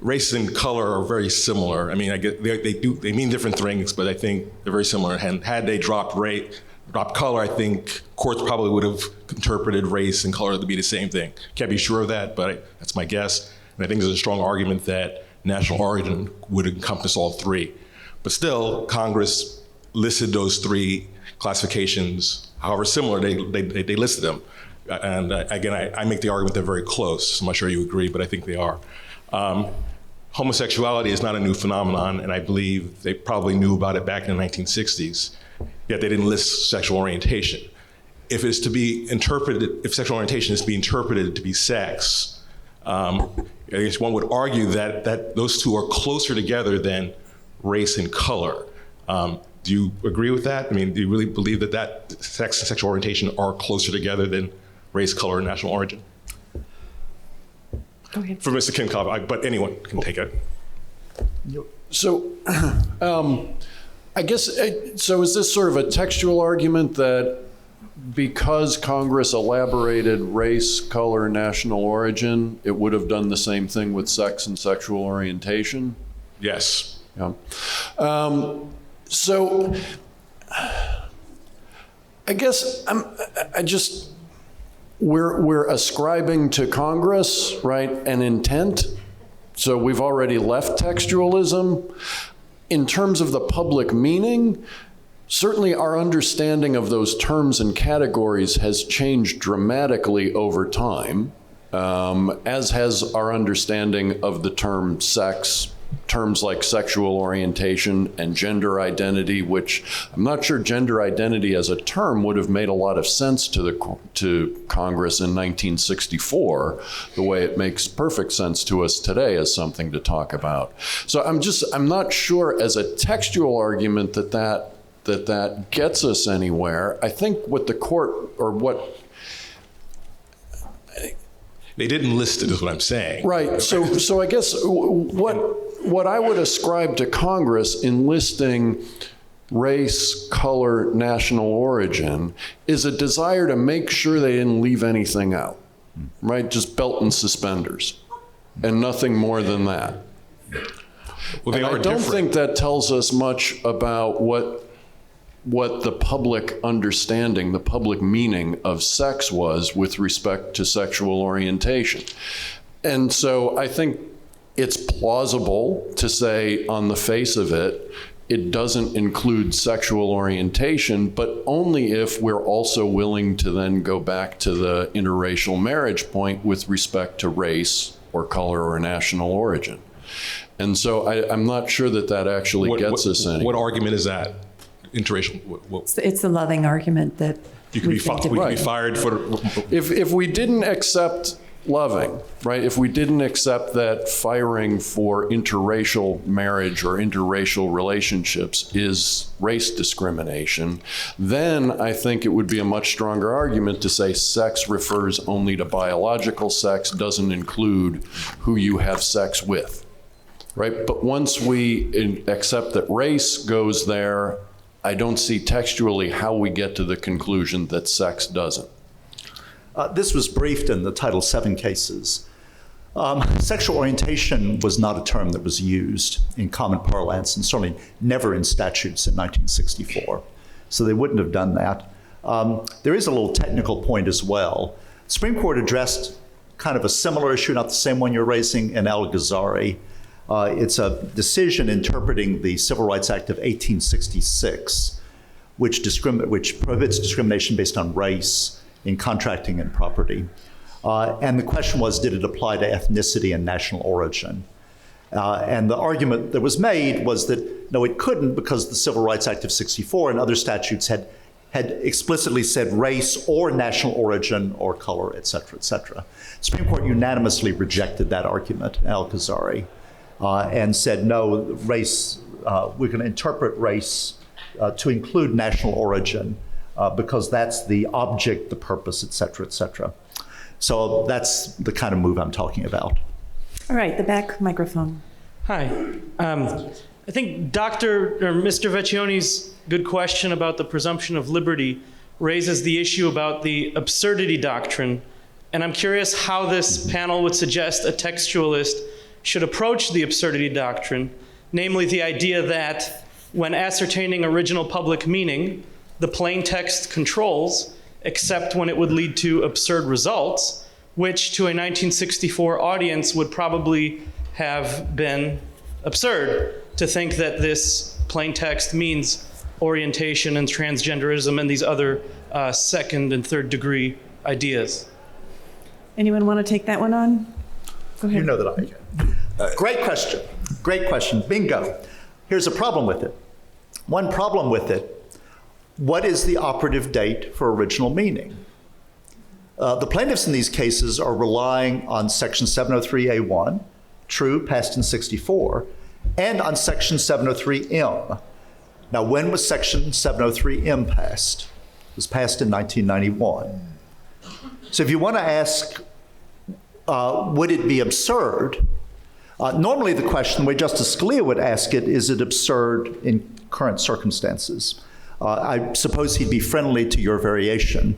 Race and color are very similar. I mean, they mean different things, but I think they're very similar. And had they dropped color, I think courts probably would have interpreted race and color to be the same thing. Can't be sure of that, but that's my guess. And I think there's a strong argument that national origin would encompass all 3. But still, Congress listed those 3 classifications, however similar they listed them. And again, I make the argument they're very close. I'm not sure you agree, but I think they are. Homosexuality is not a new phenomenon, and I believe they probably knew about it back in the 1960s, yet they didn't list sexual orientation. If it's to be interpreted, if sexual orientation is to be interpreted to be sex, I guess one would argue that those 2 are closer together than race and color. Do you agree with that? I mean, do you really believe that sex and sexual orientation are closer together than race, color, and national origin? Go ahead. For Mr. Kinkoff, but anyone can take it. So I guess, so is this sort of a textual argument that because Congress elaborated race, color, national origin, it would have done the same thing with sex and sexual orientation? Yes. Yeah. So I guess we're ascribing to Congress, right, an intent. So we've already left textualism. In terms of the public meaning, certainly our understanding of those terms and categories has changed dramatically over time, as has our understanding of the term sex terms like sexual orientation and gender identity, which I'm not sure gender identity as a term would have made a lot of sense to Congress in 1964, the way it makes perfect sense to us today as something to talk about. So I'm not sure as a textual argument that gets us anywhere. I think what the court, or what they didn't list it, is what I'm saying. Right. So I guess what I would ascribe to Congress in listing race, color, national origin is a desire to make sure they didn't leave anything out, right? Just belt and suspenders and nothing more than that. Well, they and are I don't different. think that tells us much about what the public understanding, the public meaning of sex was with respect to sexual orientation. And so I think it's plausible to say on the face of it, it doesn't include sexual orientation, but only if we're also willing to then go back to the interracial marriage point with respect to race or color or national origin. And so I'm not sure that actually gets us any. What argument is that? Interracial. It's the loving argument that You could be fired for. If we didn't accept loving, right? If we didn't accept that firing for interracial marriage or interracial relationships is race discrimination, then I think it would be a much stronger argument to say sex refers only to biological sex, doesn't include who you have sex with, right? But once we accept that race goes there, I don't see textually how we get to the conclusion that sex doesn't. This was briefed in the Title VII cases. Sexual orientation was not a term that was used in common parlance, and certainly never in statutes in 1964. So they wouldn't have done that. There is a little technical point as well. The Supreme Court addressed kind of a similar issue, not the same one you're raising, in Al-Ghazari. It's a decision interpreting the Civil Rights Act of 1866, which prohibits discrimination based on race in contracting and property. And the question was, did it apply to ethnicity and national origin? And the argument that was made was that, no, it couldn't, because the Civil Rights Act of 64 and other statutes had explicitly said race or national origin or color, et cetera, et cetera. The Supreme Court unanimously rejected that argument, Al-Ghazari, and said, no, race, we're going to interpret race to include national origin because that's the object, the purpose, et cetera, et cetera. So that's the kind of move I'm talking about. All right, the back microphone. Hi. I think Mr. Vecchioni's good question about the presumption of liberty raises the issue about the absurdity doctrine. And I'm curious how this panel would suggest a textualist should approach the absurdity doctrine, namely the idea that when ascertaining original public meaning, the plain text controls, except when it would lead to absurd results, which to a 1964 audience would probably have been absurd to think that this plain text means orientation and transgenderism and these other second and third degree ideas. Anyone want to take that one on? Go ahead. You know that I can. Great question. Great question. Bingo. Here's a problem with it. One problem with it. What is the operative date for original meaning? The plaintiffs in these cases are relying on Section 703A1, true, passed in 64, and on Section 703M. Now, when was Section 703M passed? It was passed in 1991. So if you want to ask, would it be absurd? Normally the question, the way Justice Scalia would ask it, is it absurd in current circumstances? I suppose he'd be friendly to your variation.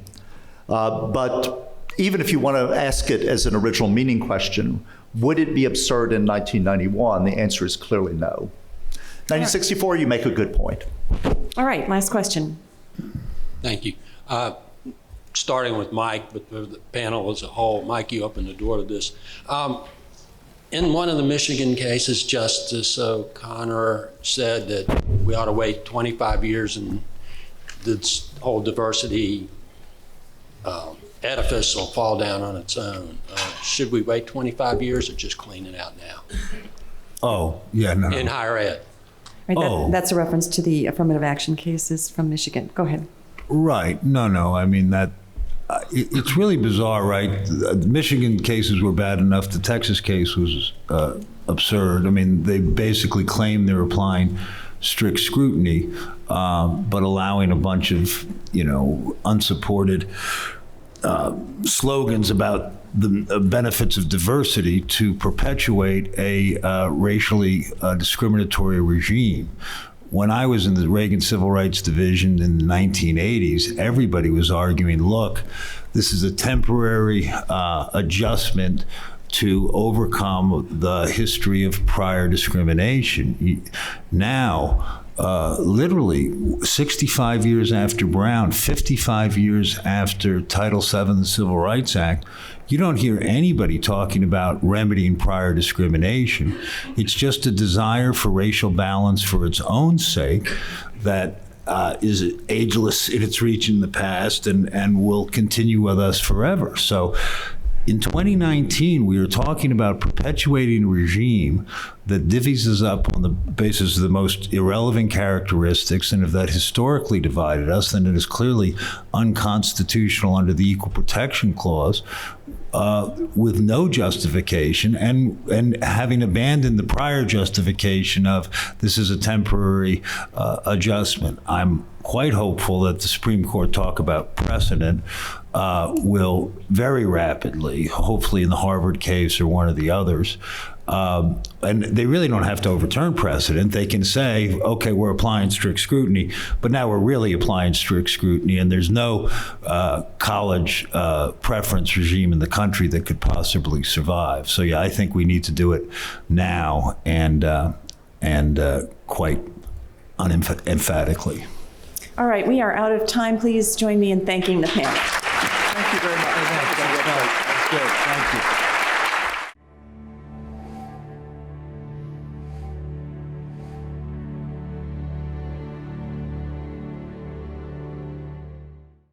But even if you want to ask it as an original meaning question, would it be absurd in 1991? The answer is clearly no. 1964, you make a good point. All right, last question. Thank you. Starting with Mike, but for the panel as a whole, Mike, you opened the door to this. In one of the Michigan cases, Justice O'Connor said that we ought to wait 25 years and this whole diversity edifice will fall down on its own. Should we wait 25 years or just clean it out now? Oh, yeah, no. in higher ed. Right, Oh. that's a reference to the affirmative action cases from Michigan. Go ahead. Right. No. I mean, it's really bizarre, right? The Michigan cases were bad enough. The Texas case was absurd. I mean, they basically claimed they were applying strict scrutiny, but allowing a bunch of, unsupported slogans about the benefits of diversity to perpetuate a racially discriminatory regime. When I was in the Reagan Civil Rights Division in the 1980s, everybody was arguing, look, this is a temporary adjustment to overcome the history of prior discrimination. Now, literally 65 years after Brown, 55 years after Title VII of the Civil Rights Act, you don't hear anybody talking about remedying prior discrimination. It's just a desire for racial balance for its own sake that is ageless in its reach in the past and will continue with us forever. So in 2019, we are talking about perpetuating a regime that divvies us up on the basis of the most irrelevant characteristics, and if that historically divided us, then it is clearly unconstitutional under the Equal Protection Clause, with no justification, and having abandoned the prior justification of this is a temporary adjustment. I'm quite hopeful that the Supreme Court talk about precedent will very rapidly, hopefully in the Harvard case or one of the others, and they really don't have to overturn precedent. They can say, okay, we're applying strict scrutiny, but now we're really applying strict scrutiny, and there's no college preference regime in the country that could possibly survive. So yeah, I think we need to do it now and quite emphatically. All right, we are out of time. Please join me in thanking the panel. Thank you very much. That's good. Thank you.